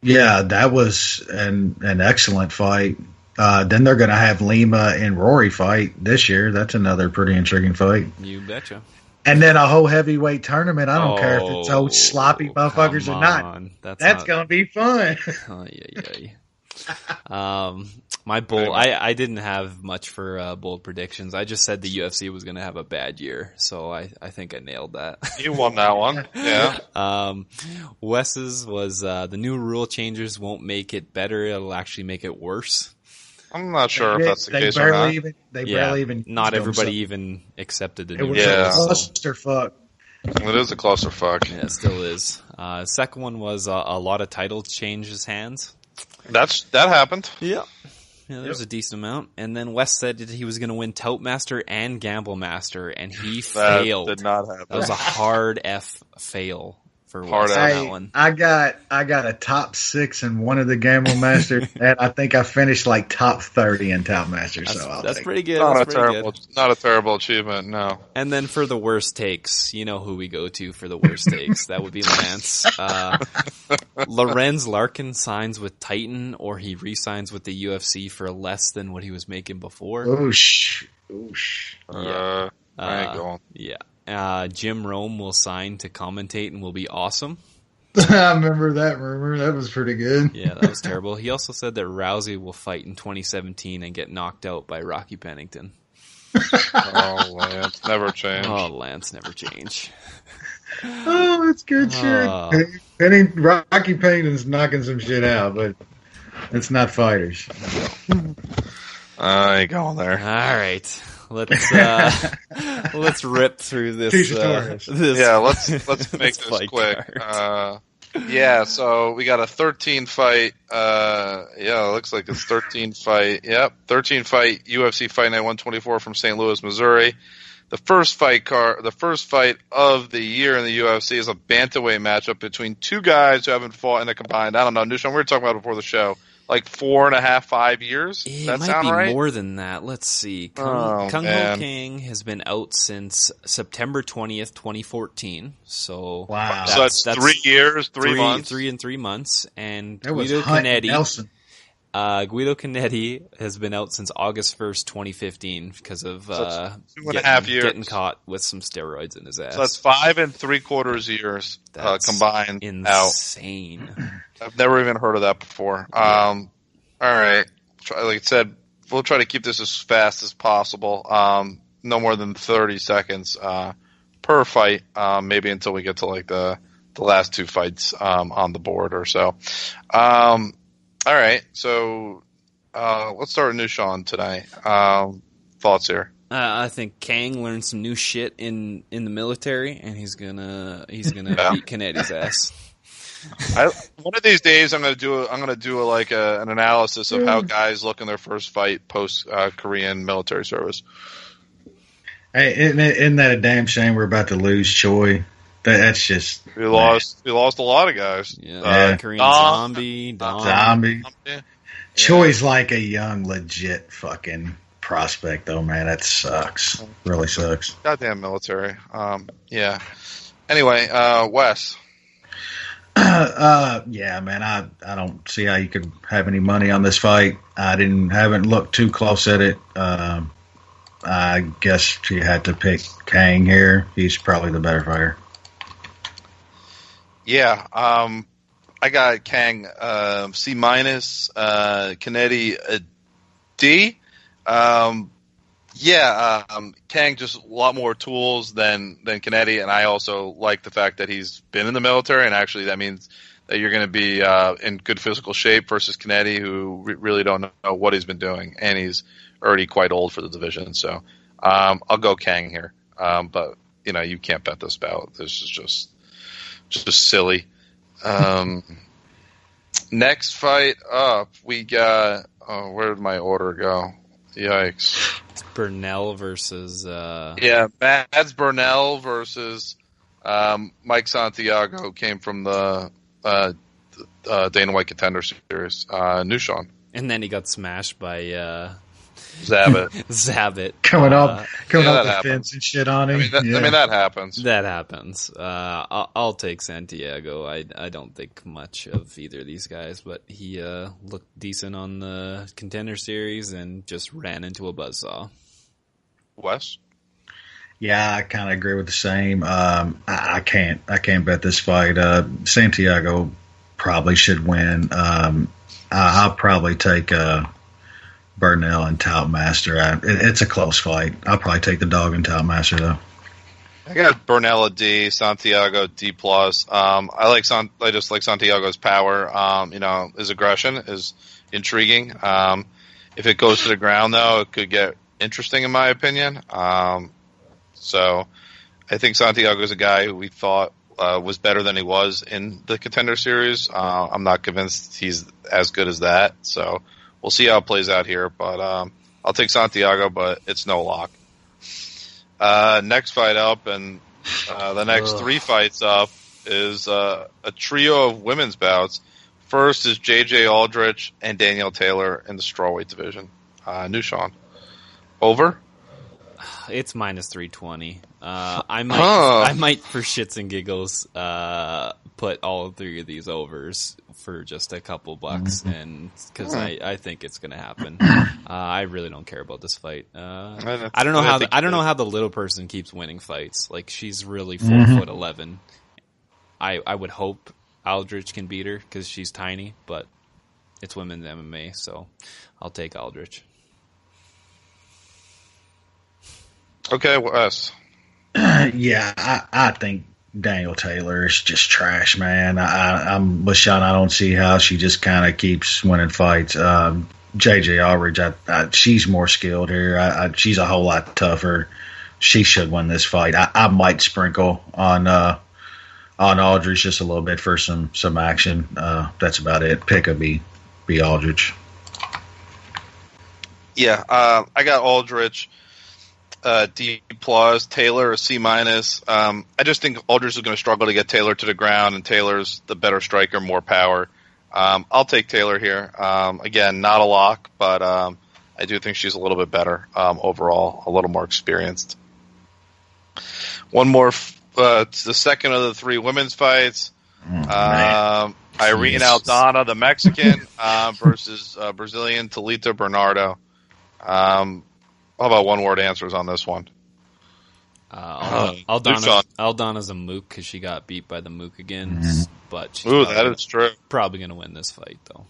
Yeah, that was an excellent fight. Then they're going to have Lima and Rory fight this year. That's another pretty intriguing fight. You betcha. And then a whole heevyweight tournament. I don't care if it's old sloppy motherfuckers or not. That's going to be fun. My bold, I didn't have much for bold predictions. I just said the UFC was going to have a bad year, so I think I nailed that. You won that one, yeah. Wes's was the new rule changes won't make it better; it'll actually make it worse. I'm not sure if that's the case or not. Barely even. Not everybody even accepted the new rules. Yeah. A clusterfuck. It is a clusterfuck. Yeah, it still is. Second one was a lot of titles changes hands. That happened. Yeah. Yeah, there's a decent amount. And then Wes said that he was going to win Tout Master and Gamble Master, and he failed. Did not happen. That was a hard F fail for Wes on that one. I got a top 6 in one of the Gamble Masters, and I think I finished like top 30 in Tout Master. That's pretty good. Not a terrible achievement, no. And then for the worst takes, you know who we go to for the worst takes. That would be Lance. Lorenz Larkin signs with Titan, or he re-signs with the UFC for less than what he was making before. Oosh. I ain't going. Yeah. Jim Rome will sign to commentate and will be awesome. I remember that rumor. That was pretty good. Yeah, that was terrible. He also said that Rousey will fight in 2017 and get knocked out by Rocky Pennington. Oh, Lance never change. Oh, Lance never change. Oh, that's good shit. Rocky Pennington's knocking some shit out, but it's not fighters. I ain't going there. All right. Let's rip through this. Let's make this quick. So we got a 13 fight. It looks like it's 13 fight. Yep, 13 fight UFC Fight Night 124 from St. Louis, Missouri. The first fight of the year in the UFC is a bantamweight matchup between two guys who haven't fought in a combined, I don't know, Nushan, we were talking about it before the show, like 4.5, 5 years. It might be right? More than that. Let's see. Kung Ho King has been out since September 20th, 2014. So wow, that's 3 years, 3 months, 3 and 3 months. And Guido Canetti. Guido Canetti has been out since August 1st, 2015 because of 2.5 years getting caught with some steroids in his ass. So that's 5 3/4 years combined. Insane. I've never even heard of that before. All right. Like I said, we'll try to keep this as fast as possible. No more than 30 seconds per fight, maybe until we get to like the last 2 fights on the board or so. All right, so let's start with New Sean tonight. Thoughts here? I think Kang learned some new shit in the military, and he's gonna beat Canetti's ass. One of these days, I'm gonna do an analysis of how guys look in their first fight post Korean military service. Hey, isn't that a damn shame we're about to lose Choi? That's just we lost a lot of guys. Korean Zombie. Yeah. Choi's like a young, legit fucking prospect, though, man. That sucks. Really sucks. Goddamn military. Yeah. Anyway, Wes. Yeah, man. I don't see how you could have any money on this fight. I haven't looked too close at it. I guess you had to pick Kang here. He's probably the better fighter. Yeah, I got Kang C-, Canetti D. Kang just a lot more tools than Canetti, and I also like the fact that he's been in the military, and actually that means that you're going to be in good physical shape versus Canetti, who really don't know what he's been doing, and he's already quite old for the division. So I'll go Kang here. But you can't bet this bout. This is just silly. Next fight up, we got. Oh, where did my order go? Yikes! It's Burnell versus. Mads Burnell versus Mike Santiago, who came from the Dana White Contender Series. Nushan. And then he got smashed by Zabit. Coming up the happens. fence and shit on him. I mean, that happens. That happens. I'll take Santiago. I don't think much of either of these guys, but he looked decent on the Contender Series and just ran into a buzzsaw. Wes? Yeah, I kind of agree with the same. I can't bet this fight. Santiago probably should win. I'll probably take Burnell and Toutmaster. It's a close fight. I'll probably take the dog and Toutmaster though. I got Burnell a D, Santiago D+. I just like Santiago's power. His aggression is intriguing. If it goes to the ground though, it could get interesting in my opinion. So I think Santiago's a guy who we thought was better than he was in the Contender Series. I'm not convinced he's as good as that. So we'll see how it plays out here. But I'll take Santiago, but it's no lock. Next fight up, and the next three fights up is a trio of women's bouts. First is J.J. Aldrich and Danielle Taylor in the strawweight division. Nushan. Over? It's minus 320. I might for shits and giggles put all three of these overs for just a couple bucks, and because I think it's going to happen. I really don't care about this fight. I don't know how the little person keeps winning fights. Like, she's really 4'11". I would hope Aldrich can beat her because she's tiny, but it's women's MMA, so I'll take Aldrich. Okay, Wes. Yeah, I think Danielle Taylor is just trash, man. I'm with Sean. I don't see how she just kind of keeps winning fights. JJ Aldrich, she's more skilled here. She's a whole lot tougher. She should win this fight. I might sprinkle on Aldrich just a little bit for some action. That's about it. Pick will be Aldrich. Yeah, I got Aldrich. D+, Taylor a C-. I just think Aldrich is going to struggle to get Taylor to the ground, and Taylor's the better striker, more power. I'll take Taylor here. Again, not a lock, but I do think she's a little bit better overall, a little more experienced. One more, it's the second of the three women's fights. Irene Aldana, the Mexican, versus Brazilian Talita Bernardo. How about one-word answers on this one? Aldana's a mook because she got beat by the mook again, but she's that is true. Probably going to win this fight, though.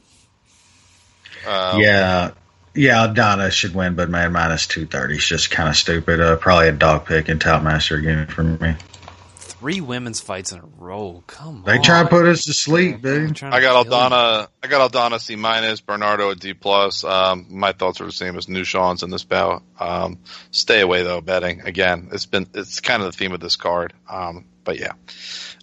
Yeah, Aldana should win, but man, minus 230 is just kind of stupid. Probably a dog pick and Toutmaster again for me. 3 women's fights in a row. Come on. They try to put us to sleep, dude. I got Aldana C-, Bernardo a D+. My thoughts are the same as Nushan's in this bout. Stay away though, betting. Again, it's kind of the theme of this card. But yeah.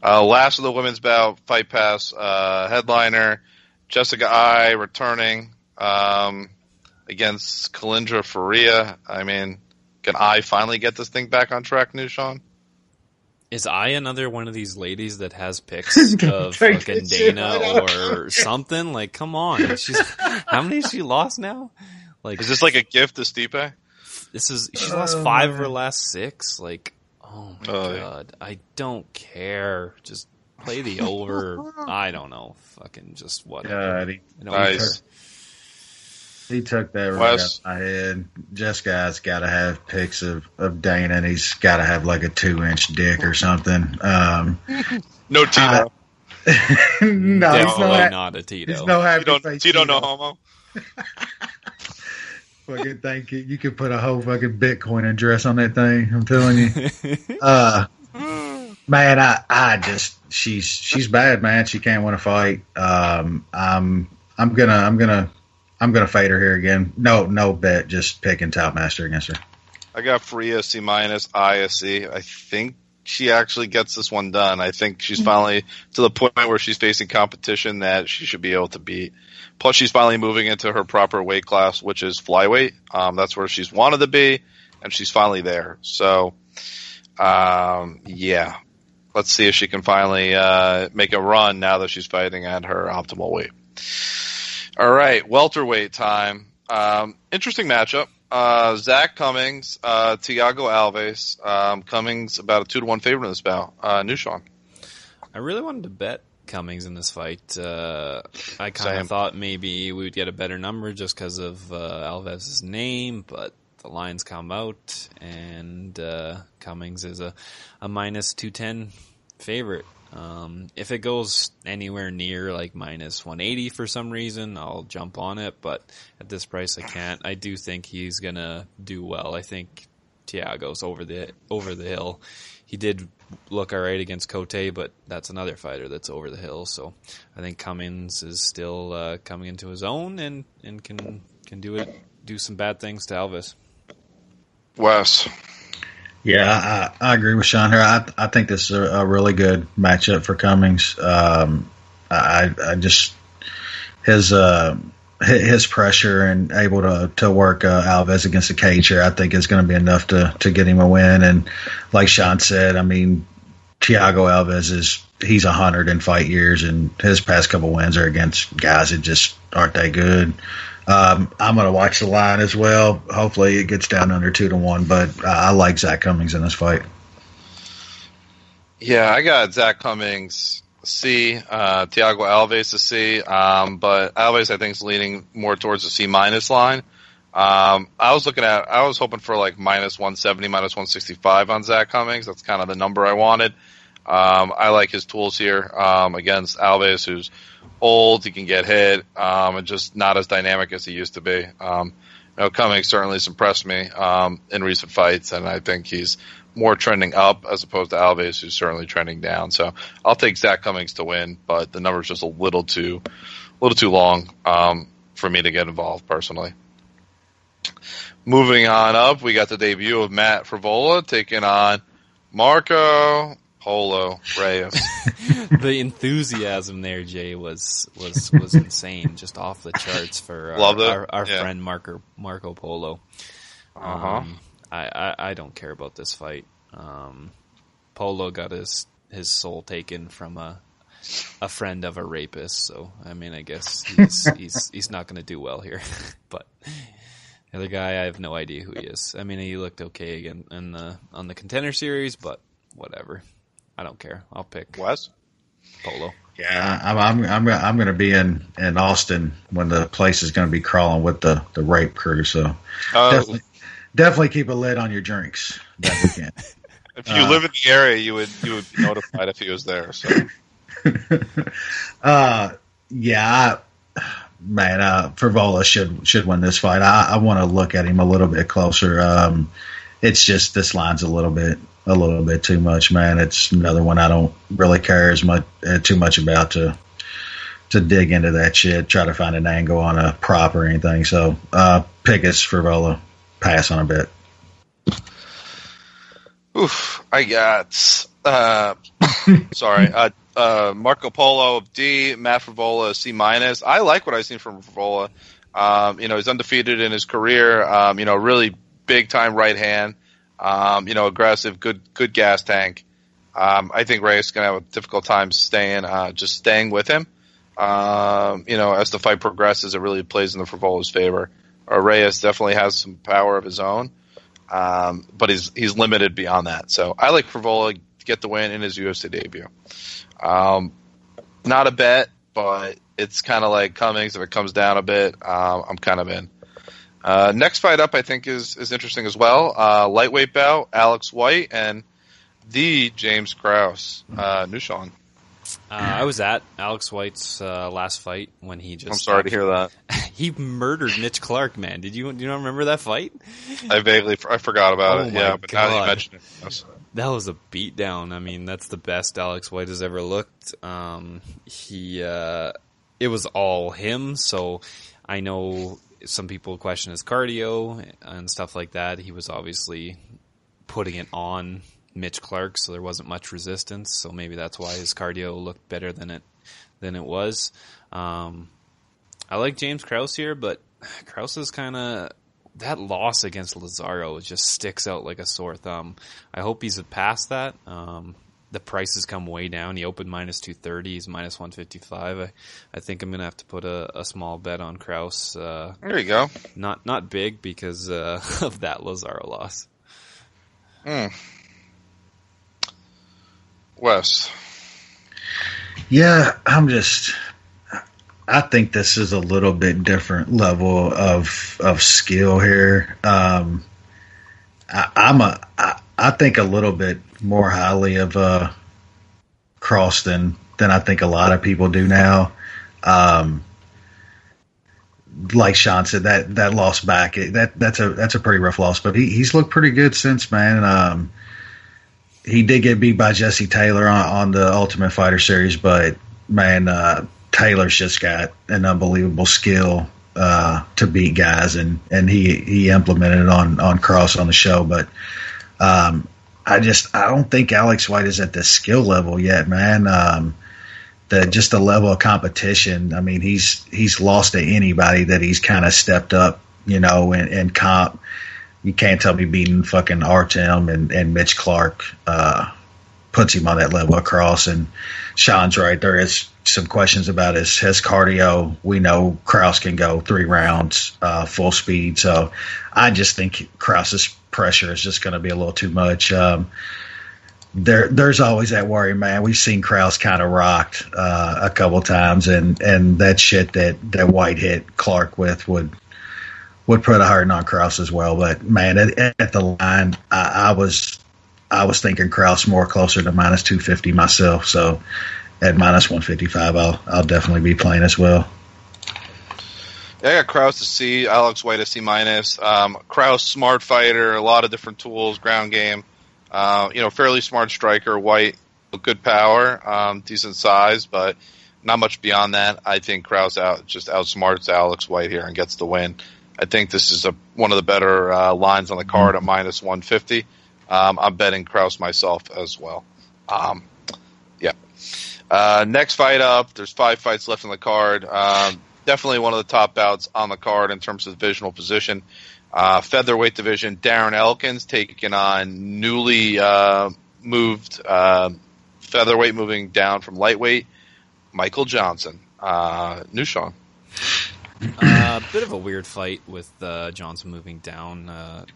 Last of the women's bout, Fight Pass headliner, Jessica Ai returning against Kalindra Faria. I mean, can Ai finally get this thing back on track, Nushan? Is I another one of these ladies that has pics of fucking Dana or something? Like, come on. How many has she lost now? Like, is this like a gift to Stipe? She lost 5 of her last 6. Like, oh my god. I don't care. Just play the over. I don't know. Fucking just whatever. Nice. He took that right out of my head. Jessica's got to have pics of Dana, and he's got to have like a 2-inch dick or something. No Tito. No, definitely not a Tito. He's no happy face. Tito no homo. Fucking thank you. You could put a whole fucking Bitcoin address on that thing. I'm telling you. Man, I just she's bad, man. She can't win a fight. I'm gonna fade her here again. No bet, just picking Top Master against her. I got Faria C minus, I a C. I think she actually gets this one done. I think she's finally to the point where she's facing competition that she should be able to beat. Plus, she's finally moving into her proper weight class, which is flyweight. That's where she's wanted to be, and she's finally there. So, yeah. Let's see if she can finally make a run now that she's fighting at her optimal weight. All right, welterweight time. Interesting matchup. Zach Cummings, Thiago Alves. Cummings about a 2-1 favorite in this bout. Nushan. I really wanted to bet Cummings in this fight. I kind of thought maybe we would get a better number just because of Alves' name, but the lines come out, and Cummings is a minus 210 favorite. If it goes anywhere near like minus 180 for some reason, I'll jump on it, but at this price I can't. I do think he's gonna do well. I think Thiago's over the hill. He did look alright against Cote, but that's another fighter that's over the hill. So I think Cummings is still coming into his own and can do some bad things to Alves. Wes. Yeah, I agree with Sean here. I think this is a really good matchup for Cummings. I just his pressure and able to work Alves against the cage here, I think is going to be enough to get him a win. And like Sean said, I mean, Thiago Alves he's 100 in fight years, and his past couple wins are against guys that just aren't that good. I'm going to watch the line as well. Hopefully it gets down under 2-1, but I like Zach Cummings in this fight. Yeah, I got Zach Cummings C, Thiago Alves a C, but Alves I think is leaning more towards the C minus line. I was hoping for like minus 170, minus 165 on Zach Cummings. That's kind of the number I wanted. I like his tools here against Alves, who's old, he can get hit, and just not as dynamic as he used to be. Cummings certainly has impressed me in recent fights, and I think he's more trending up as opposed to Alves, who's certainly trending down. So I'll take Zach Cummings to win, but the number's just a little too long for me to get involved personally. Moving on up, we got the debut of Matt Frivola taking on Marco Polo Reyes. The enthusiasm there, Jay, was insane, just off the charts for our friend Marco Polo. I don't care about this fight. Polo got his soul taken from a friend of a rapist, so I mean, I guess he's not going to do well here. But the other guy, I have no idea who he is. I mean, he looked okay again on the Contender Series, but whatever. I don't care. I'll pick Wes Polo. Yeah, I'm going to be in Austin when the place is going to be crawling with the rape crew. So definitely keep a lid on your drinks that weekend. If you live in the area, you would be notified if he was there. So, Frivola should win this fight. I want to look at him a little bit closer. It's just this line's a little bit too much, man. It's another one I don't really care too much about to dig into that shit, try to find an angle on a prop or anything. So pick us Frivola, pass on a bit. Oof, I got Marco Polo D, Matt Frivola C minus. I like what I've seen from Frivola. He's undefeated in his career. Really big time right hand. Aggressive, good gas tank. I think Reyes is going to have a difficult time staying with him. As the fight progresses, it really plays in the Frivola's favor. Reyes definitely has some power of his own, but he's limited beyond that. So I like Frivola to get the win in his UFC debut. Not a bet, but it's kind of like Cummings. If it comes down a bit, I'm kind of in. Next fight up, I think, is interesting as well. Lightweight bout, Alex White and the James Krause. Nushan. I was at Alex White's last fight when he just... I'm sorry to hear that. He murdered Mitch Clark, man. Do you not remember that fight? I forgot about it. Yeah, but God. now that you mention it. Yes. That was a beatdown. I mean, that's the best Alex White has ever looked. It was all him, so I know some people question his cardio and stuff like that. He was obviously putting it on Mitch Clark, so there wasn't much resistance, so maybe that's why his cardio looked better than it was. I like James Krause here, but Krause is kind of... That loss against Lazaro just sticks out like a sore thumb. I hope he's past that. The price has come way down. He opened minus 230. He's minus 155. I think I'm going to have to put a small bet on Krause. There you go. Not big because of that Lazaro loss. Wes. Yeah, I think this is a little bit different level of skill here. I think a little bit more highly of Cross than I think a lot of people do now. Like Sean said, that loss back, that's a pretty rough loss, but he's looked pretty good since, man. He did get beat by Jesse Taylor on the Ultimate Fighter series, but man, Taylor's just got an unbelievable skill to beat guys, and he implemented it on Cross on the show. But I don't think Alex White is at the skill level yet, man. The level of competition. I mean, he's lost to anybody that he's kind of stepped up, in comp. You can't tell me beating fucking Artem and Mitch Clark puts him on that level across. And Sean's right. There is some questions about his cardio. We know Krause can go 3 rounds full speed. So I just think Krause's pressure is just going to be a little too much. There's always that worry, man. We've seen Krause kind of rocked a couple times, and that shit that White hit Clark with would put a hurting on Krause as well. But man, at the line, I was thinking Krause more closer to minus 250 myself. So at minus 155, I'll definitely be playing as well. Yeah, I got Krause to C, Alex White a C minus. Krause, smart fighter, a lot of different tools, ground game. Fairly smart striker. White, good power, decent size, but not much beyond that. I think Krause just outsmarts Alex White here and gets the win. I think this is one of the better lines on the card at minus 150. I'm betting Krause myself as well. Next fight up, there's 5 fights left on the card. Definitely one of the top bouts on the card in terms of divisional position. Featherweight division, Darren Elkins taking on newly moved featherweight, moving down from lightweight, Michael Johnson. New Sean. Bit of a weird fight with Johnson moving down.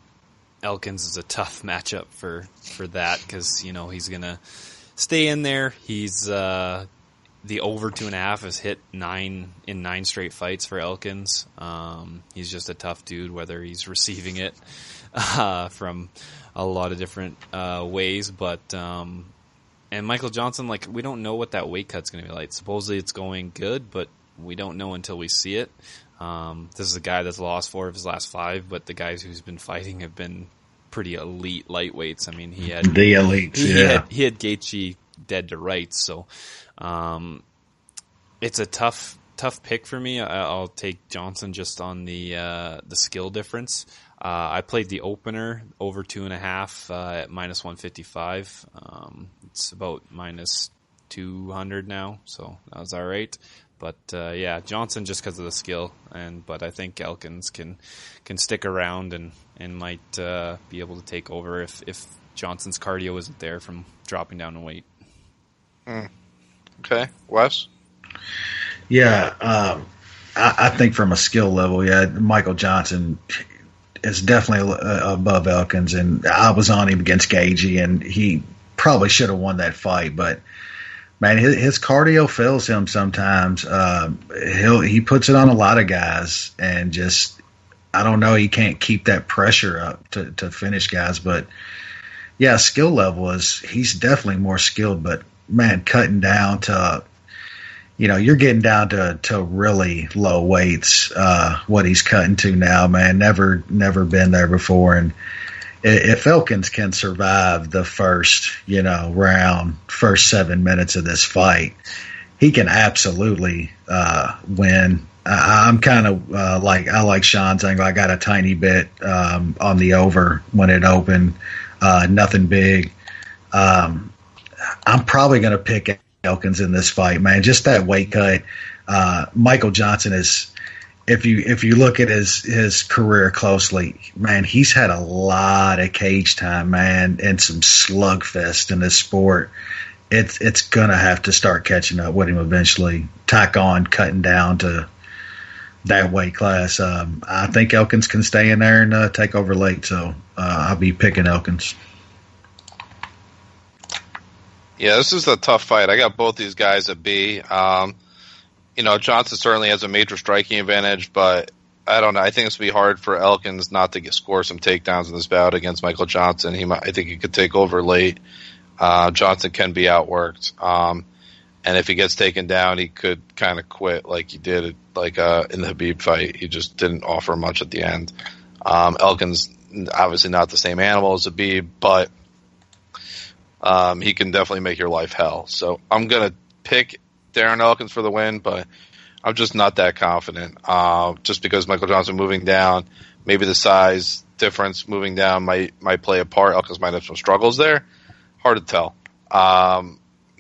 Elkins is a tough matchup for that because he's gonna stay in there. He's the over 2.5 has hit 9 in 9 straight fights for Elkins. He's just a tough dude, whether he's receiving it from a lot of different ways. But and Michael Johnson, we don't know what that weight cut's going to be like. Supposedly it's going good, but we don't know until we see it. This is a guy that's lost 4 of his last 5, but the guys who's been fighting have been pretty elite lightweights. I mean, he had the elites. He had Gaethje dead to rights, so it's a tough pick for me. I'll take Johnson just on the skill difference. I played the opener over 2.5 at minus 155. It's about minus 200 now, so that was all right. But Johnson just because of the skill, but I think Elkins can stick around and might be able to take over if Johnson's cardio isn't there from dropping down in weight. Okay, Wes? Yeah, I think from a skill level, Michael Johnson is definitely above Elkins, and I was on him against Gaethje, and he probably should have won that fight, but man, his cardio fails him sometimes. He puts it on a lot of guys, and just I don't know, he can't keep that pressure up to finish guys, but yeah, skill level he's definitely more skilled, but man, cutting down to, you're getting down to really low weights, what he's cutting to now, man, never been there before. And if Elkins can survive the first, round, first 7 minutes of this fight, he can absolutely win. I'm kind of I like Sean's angle. I got a tiny bit on the over when it opened. Nothing big. I'm probably going to pick Elkins in this fight, man. Just that weight cut. Michael Johnson is, if you look at his career closely, man, he's had a lot of cage time, man, and some slugfest in this sport. It's gonna have to start catching up with him eventually. Tack on cutting down to that weight class. I think Elkins can stay in there and take over late, so I'll be picking Elkins. Yeah, this is a tough fight. I got both these guys at B. Johnson certainly has a major striking advantage, but I don't know. I think it's going to be hard for Elkins not to score some takedowns in this bout against Michael Johnson. I think he could take over late. Johnson can be outworked. And if he gets taken down, he could kind of quit like he did in the Khabib fight. He just didn't offer much at the end. Elkins, obviously not the same animal as Khabib, but he can definitely make your life hell. So I'm going to pick Darren Elkins for the win, but I'm just not that confident. Just because Michael Johnson moving down, maybe the size difference moving down might play a part. Elkins might have some struggles there. Hard to tell.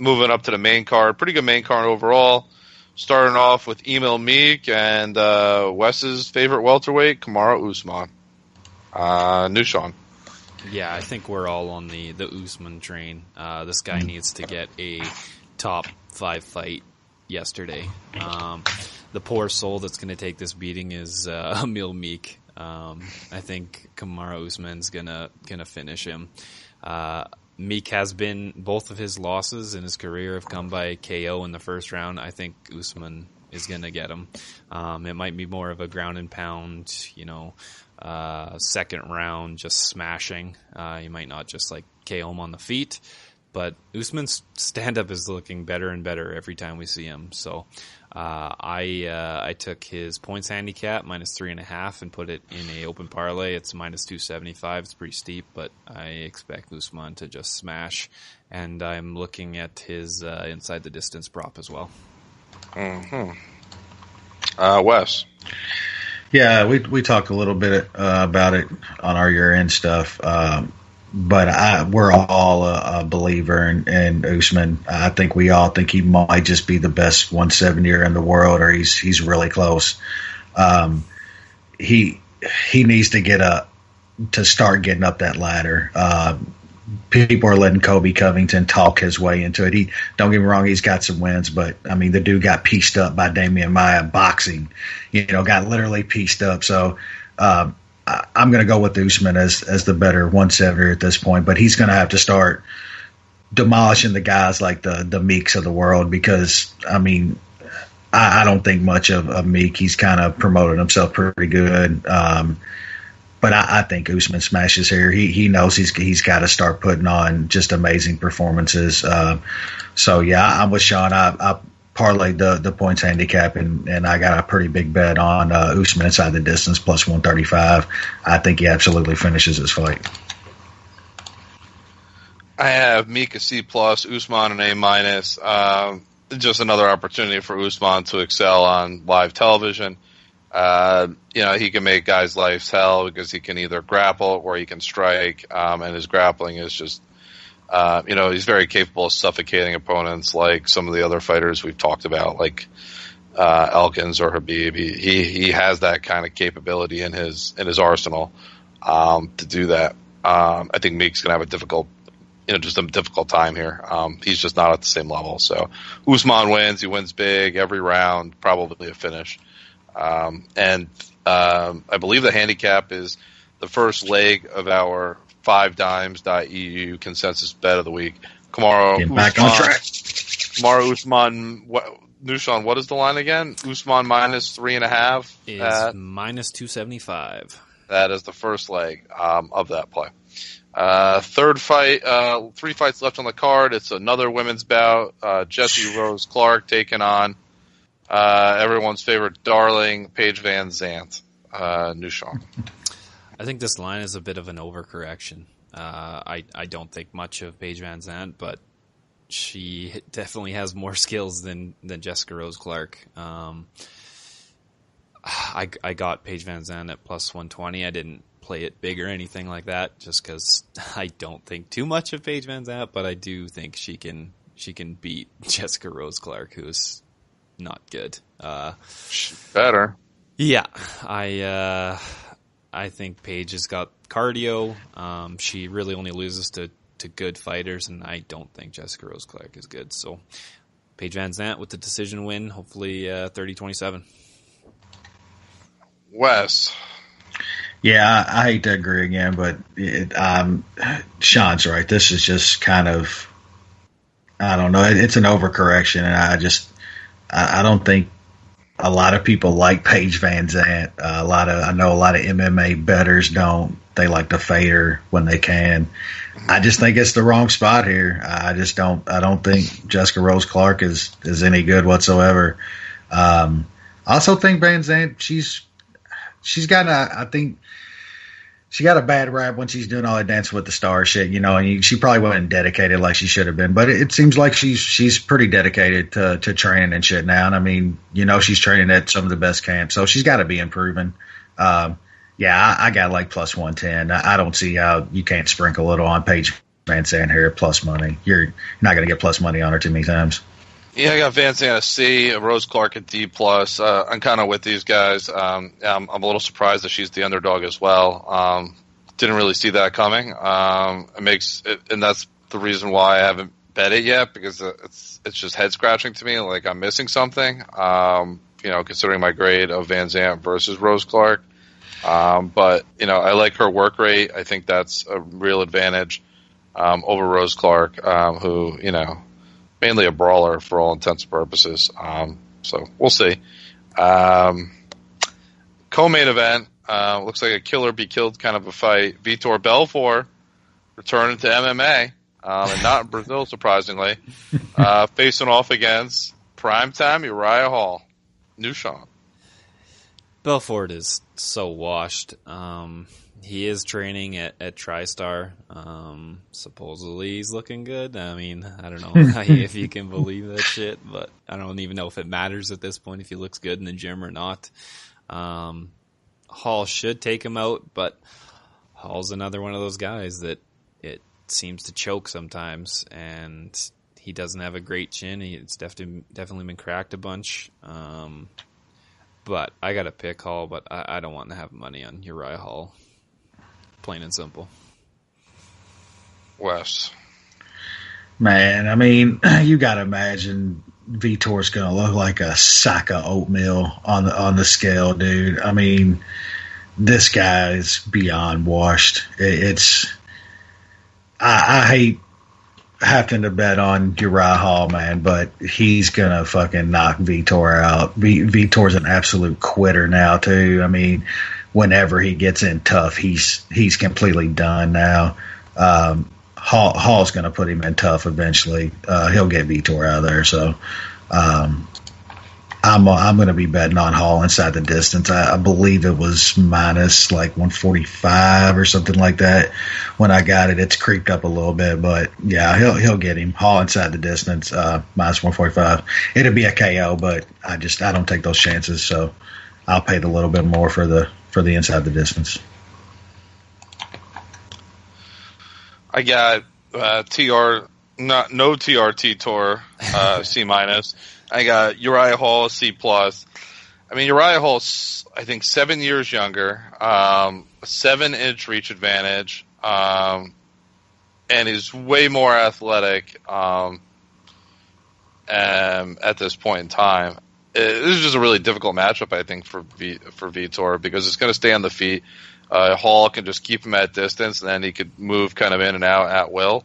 Moving up to the main card, pretty good main card overall. Starting off with Emil Meek and Wes's favorite welterweight, Kamaru Usman. New Sean. Yeah, I think we're all on the Usman train. This guy needs to get a top 5 fight yesterday. The poor soul that's going to take this beating is Emil Meek. I think Kamaru Usman's gonna finish him. Meek has been, both of his losses in his career have come by KO in the first round. I think Usman is going to get him. It might be more of a ground and pound, second round, just smashing. You might not just KO him on the feet, but Usman's stand-up is looking better and better every time we see him. So I took his points handicap -3.5 and put it in a open parlay. It's -275. It's pretty steep, but I expect Usman to just smash. And I'm looking at his inside the distance prop as well. Mm-hmm. Wes. Yeah, we talked a little bit about it on our year-end stuff. But we're all a believer in Usman. I think we all think he might just be the best 170er in the world, or he's really close. He needs to start getting up that ladder. People are letting Kobe Covington talk his way into it. Don't get me wrong, he's got some wins, but I mean the dude got pieced up by Damian Maia boxing. Got literally pieced up. So. I'm going to go with Usman as the better 170er at this point, but he's going to have to start demolishing the guys like the Meeks of the world, because, I mean, I don't think much of Meek. He's kind of promoted himself pretty good. But I think Usman smashes here. He knows he's got to start putting on just amazing performances. So, yeah, I'm with Sean. I parlayed the points handicap, and I got a pretty big bet on Usman inside the distance +135. I think he absolutely finishes his fight. I have Meek a C+, Usman an A-. Just another opportunity for Usman to excel on live television. He can make guys' lives hell because he can either grapple or he can strike, and his grappling is just he's very capable of suffocating opponents like some of the other fighters we've talked about, like Elkins or Khabib. He has that kind of capability in his arsenal to do that. I think Meek's gonna have a difficult time here. He's just not at the same level. So Usman wins. He wins big every round, probably a finish. And I believe the handicap is the first leg of our FiveDimes.eu consensus bet of the week. Kamaru back on track. Kamaru Usman. Nushan, what is the line again? Usman -3.5 is -275. That is the first leg of that play. Third fight, 3 fights left on the card. It's another women's bout. Jessie Rose Clark taking on everyone's favorite darling, Paige Van Zandt. Nushan. I think this line is a bit of an overcorrection. I don't think much of Paige Van Zandt, but she definitely has more skills than Jessica Rose Clark. I got Paige Van Zandt at plus 120. I didn't play it big or anything like that, just because I don't think too much of Paige Van Zandt, but I do think she can beat Jessica Rose Clark, who's not good. Better. Yeah, I think Paige has got cardio. She really only loses to good fighters, and I don't think Jessica Rose Clark is good. So Paige Van Zandt with the decision win, hopefully 30-27. Wes. Yeah, I hate to agree again, but Sean's right. This is just kind of, I don't know. It's an overcorrection, and I don't think a lot of people like Paige Van Zandt. I know a lot of MMA bettors don't. They like to fade her when they can. I just think it's the wrong spot here. I don't think Jessica Rose Clark is any good whatsoever. I also think Van Zandt, she's got a bad rap when she's doing all that Dance with the Stars shit, and she probably wasn't dedicated like she should have been. But it seems like she's pretty dedicated to training and shit now. And I mean, she's training at some of the best camps, so she's got to be improving. I got like plus 110. I don't see how you can't sprinkle it on Paige Van Zandt here at plus money. You're not going to get plus money on her too many times. Yeah, I got Van Zandt at C, Rose Clark at D+. I'm kind of with these guys. I'm a little surprised that she's the underdog as well. Didn't really see that coming. And that's the reason why I haven't bet it yet, because it's just head scratching to me. Like I'm missing something. Considering my grade of Van Zandt versus Rose Clark. But I like her work rate. I think that's a real advantage over Rose Clark, who mainly a brawler for all intents and purposes. So we'll see. Co-main event, looks like a killer be killed kind of a fight. Vitor Belfort returning to MMA, and not in Brazil, surprisingly, facing off against primetime Uriah Hall. New Sean. Belfort is so washed. He is training at TriStar. Supposedly he's looking good. I mean, I don't know if you can believe that shit, but I don't even know if it matters at this point if he looks good in the gym or not. Hall should take him out, but Hall's another one of those guys that it seems to choke sometimes, and he doesn't have a great chin. It's definitely been cracked a bunch. But I got to pick Hall, but I don't want to have money on Uriah Hall. Plain and simple. Wes. Man, I mean, you got to imagine Vitor's going to look like a sack of oatmeal on the scale, dude. I mean, this guy's beyond washed. I hate having to bet on Uriah Hall, man, but he's going to fucking knock Vitor out. Vitor's an absolute quitter now, too. I mean, whenever he gets in tough, he's completely done now. Hall's going to put him in tough eventually. He'll get Vitor out of there. So I'm going to be betting on Hall inside the distance. I believe it was minus like 145 or something like that when I got it. It's creeped up a little bit, but yeah, he'll get him. Hall inside the distance, minus 145. It'll be a KO, but I don't take those chances. So I'll pay the little bit more for the inside the distance. I got no TRT tour, C minus. I got Uriah Hall, C+. I mean, Uriah Hall's, I think, 7 years younger, 7-inch reach advantage, and is way more athletic at this point in time. This is just a really difficult matchup, I think, for Vitor, because it's going to stay on the feet. Hall can just keep him at distance, and then he could move kind of in and out at will.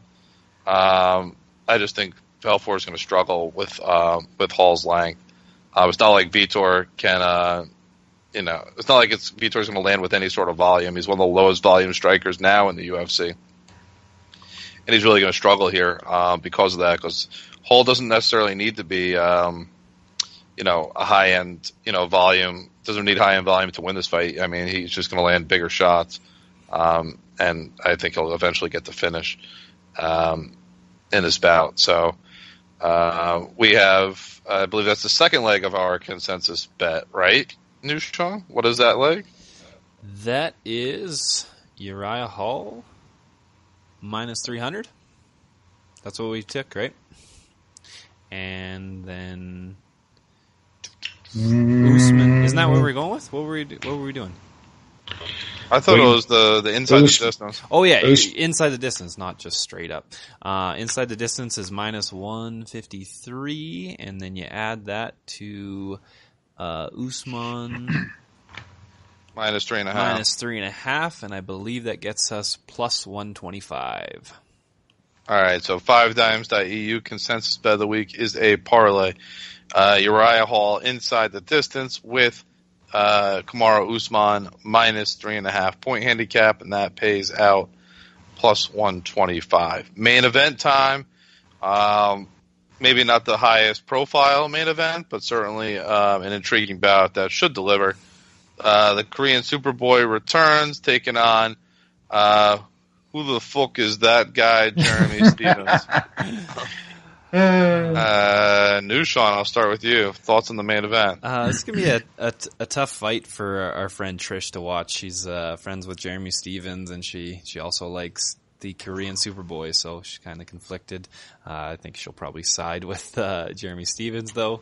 I just think Belfort is going to struggle with Hall's length. It's not like Vitor can, it's not like Vitor's going to land with any sort of volume. He's one of the lowest volume strikers now in the UFC, and he's really going to struggle here because of that. Because Hall doesn't necessarily need to be, a high end, volume. Doesn't need high end volume to win this fight. I mean, he's just going to land bigger shots. and I think he'll eventually get the finish in this bout. So we have, I believe that's the second leg of our consensus bet, right, Nushan? What is that leg? That is Uriah Hall minus 300. That's what we took, right? And then Usman. Isn't that what we're going with? What were we doing? I thought it was the inside the distance. Oh yeah, inside the distance, not just straight up. Inside the distance is minus 153, and then you add that to Usman minus 3.5. Minus 3.5, and I believe that gets us plus 125. All right, so 5dimes.eu consensus bet of the week is a parlay. Uriah Hall inside the distance with Kamaru Usman minus 3.5 point handicap, and that pays out plus 125. Main event time. Maybe not the highest profile main event, but certainly an intriguing bout that should deliver. The Korean Superboy returns, taking on who the fuck is that guy, Jeremy Stevens? Nushan, I'll start with you. Thoughts on the main event? This is going to be a tough fight for our friend Trish to watch. She's friends with Jeremy Stevens, and she also likes the Korean Superboy, so she's kind of conflicted. I think she'll probably side with Jeremy Stevens, though.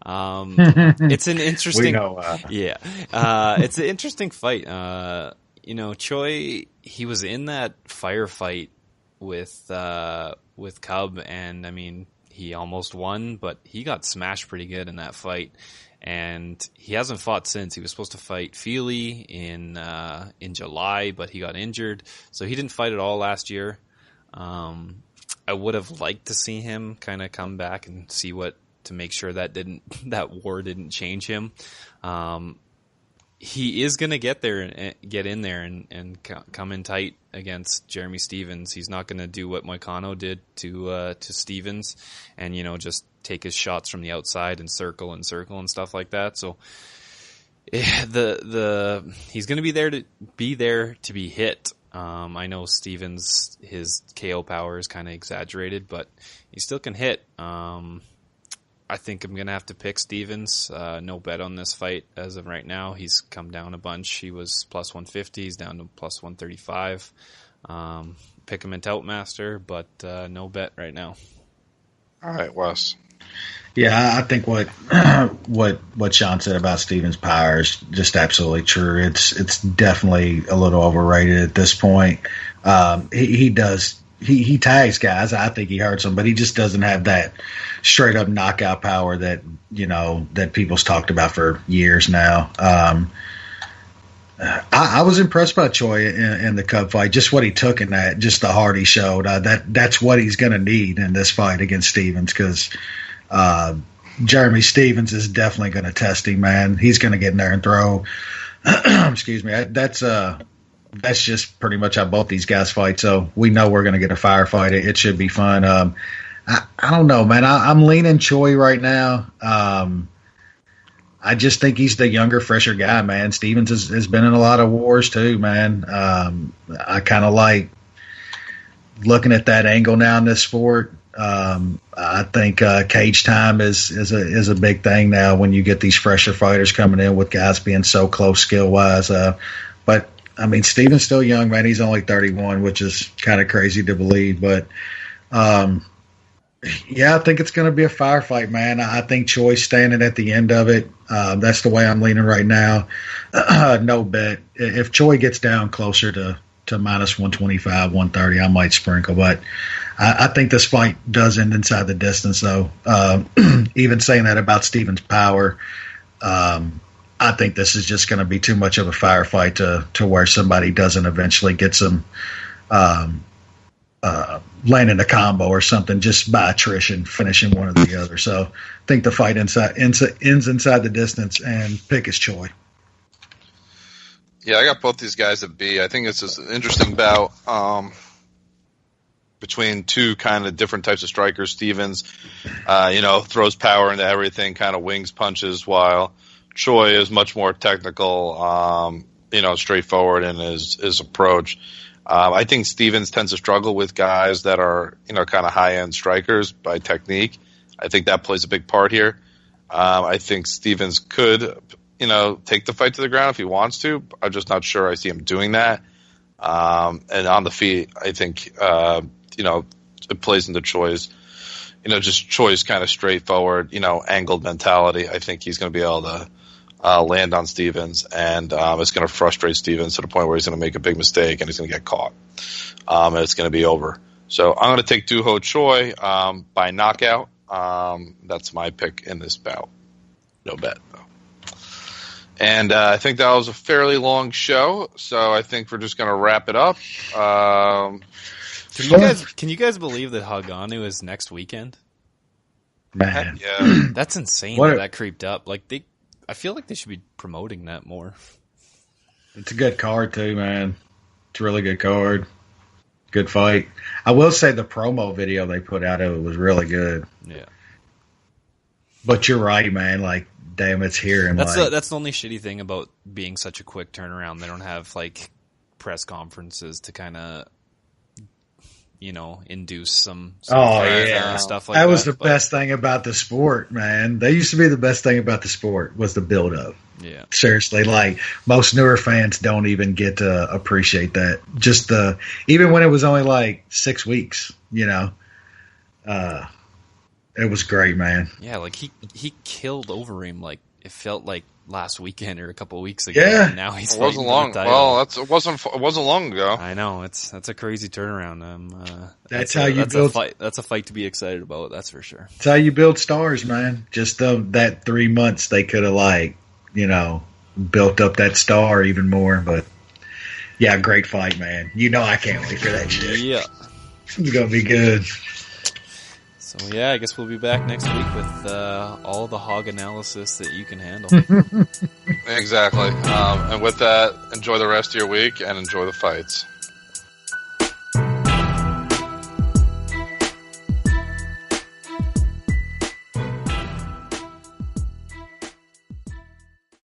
It's an interesting, we know, it's an interesting fight. Choi, he was in that firefight with Cub, and I mean, he almost won, but he got smashed pretty good in that fight. And he hasn't fought since. He was supposed to fight Feely in July, but he got injured, so he didn't fight at all last year. I would have liked to see him kind of come back and see to make sure that war didn't change him. He is going to get in there and come in tight against Jeremy Stevens. He's not going to do what Moicano did to Stevens, and just take his shots from the outside and circle and stuff like that. So he's going to be there to be hit. I know Stevens, his KO power is kind of exaggerated, but he still can hit. I think I'm going to have to pick Stevens. No bet on this fight as of right now. He's come down a bunch. He was plus 150. He's down to plus 135. Pick him in Toutmaster, but no bet right now. All right, Wes. Yeah, I think what Sean said about Stevens' power is just absolutely true. It's definitely a little overrated at this point. He tags guys. I think he hurts them, but he just doesn't have that straight up knockout power that that people's talked about for years now. I was impressed by Choi in the Cub fight. Just what he took in that, just the heart he showed. That's what he's going to need in this fight against Stevens, because Jeremy Stevens is definitely going to test him, man. He's going to get in there and throw. Excuse me. That's just pretty much how both these guys fight. So we know we're going to get a firefight. It should be fun. I don't know, man. I'm leaning Choi right now. I just think he's the younger, fresher guy, man. Stevens has been in a lot of wars too, man. I kind of like looking at that angle now in this sport. I think cage time is a big thing now when you get these fresher fighters coming in with guys being so close skill wise. But I mean, Stevens still young, man. He's only 31, which is kind of crazy to believe. But yeah, I think it's going to be a firefight, man. I think Choi's standing at the end of it. That's the way I'm leaning right now. No bet. If Choi gets down closer to minus 125, 130, I might sprinkle. But I think this fight does end inside the distance, though. Even saying that about Stevens' power, I think this is just going to be too much of a firefight to where somebody doesn't eventually get some landing a combo or something just by attrition, finishing one or the other. So I think the fight ends inside the distance, and pick is Choi. Yeah, I got both these guys at B. I think it's just an interesting bout between two kind of different types of strikers. Stevens, throws power into everything, kind of wings punches, while Choi is much more technical, straightforward in his approach. I think Stevens tends to struggle with guys that are, kind of high-end strikers by technique. I think that plays a big part here. I think Stevens could, take the fight to the ground if he wants to. I'm just not sure I see him doing that. And on the feet, I think, it plays into Choi's, just Choi's kind of straightforward, angled mentality. I think he's going to be able to land on Stevens, and it's going to frustrate Stevens to the point where he's going to make a big mistake and he's going to get caught, and it's going to be over. So I'm going to take Doo-Ho Choi by knockout. That's my pick in this bout. No bet, though. And I think that was a fairly long show, so I think we're just going to wrap it up. Can you guys believe that Haganu is next weekend? Man, Yeah. That's insane that creeped up. I feel like they should be promoting that more. it's a good card too, man. It's a really good card. Good fight. I will say the promo video they put out of it was really good. Yeah. But you're right, man. Like, damn, it's here. And That's the only shitty thing about being such a quick turnaround. They don't have press conferences to kind of, induce some stuff like that. That was the best thing about the sport, man. That used to be the best thing about the sport was the build-up. Yeah. Seriously, most newer fans don't even get to appreciate that. Just even when it was only 6 weeks, it was great, man. Yeah, he killed Overeem it felt like last weekend or a couple of weeks ago. Yeah. And now he's It wasn't long. Well, it wasn't long ago. I know that's a crazy turnaround. That's how you build. That's a fight to be excited about. That's for sure. That's how you build stars, man. Just that 3 months, they could have built up that star even more. But yeah, great fight, man. I can't wait for that shit. Yeah, It's gonna be good. So yeah, I guess we'll be back next week with all the hog analysis that you can handle. Exactly. And with that, enjoy the rest of your week and enjoy the fights.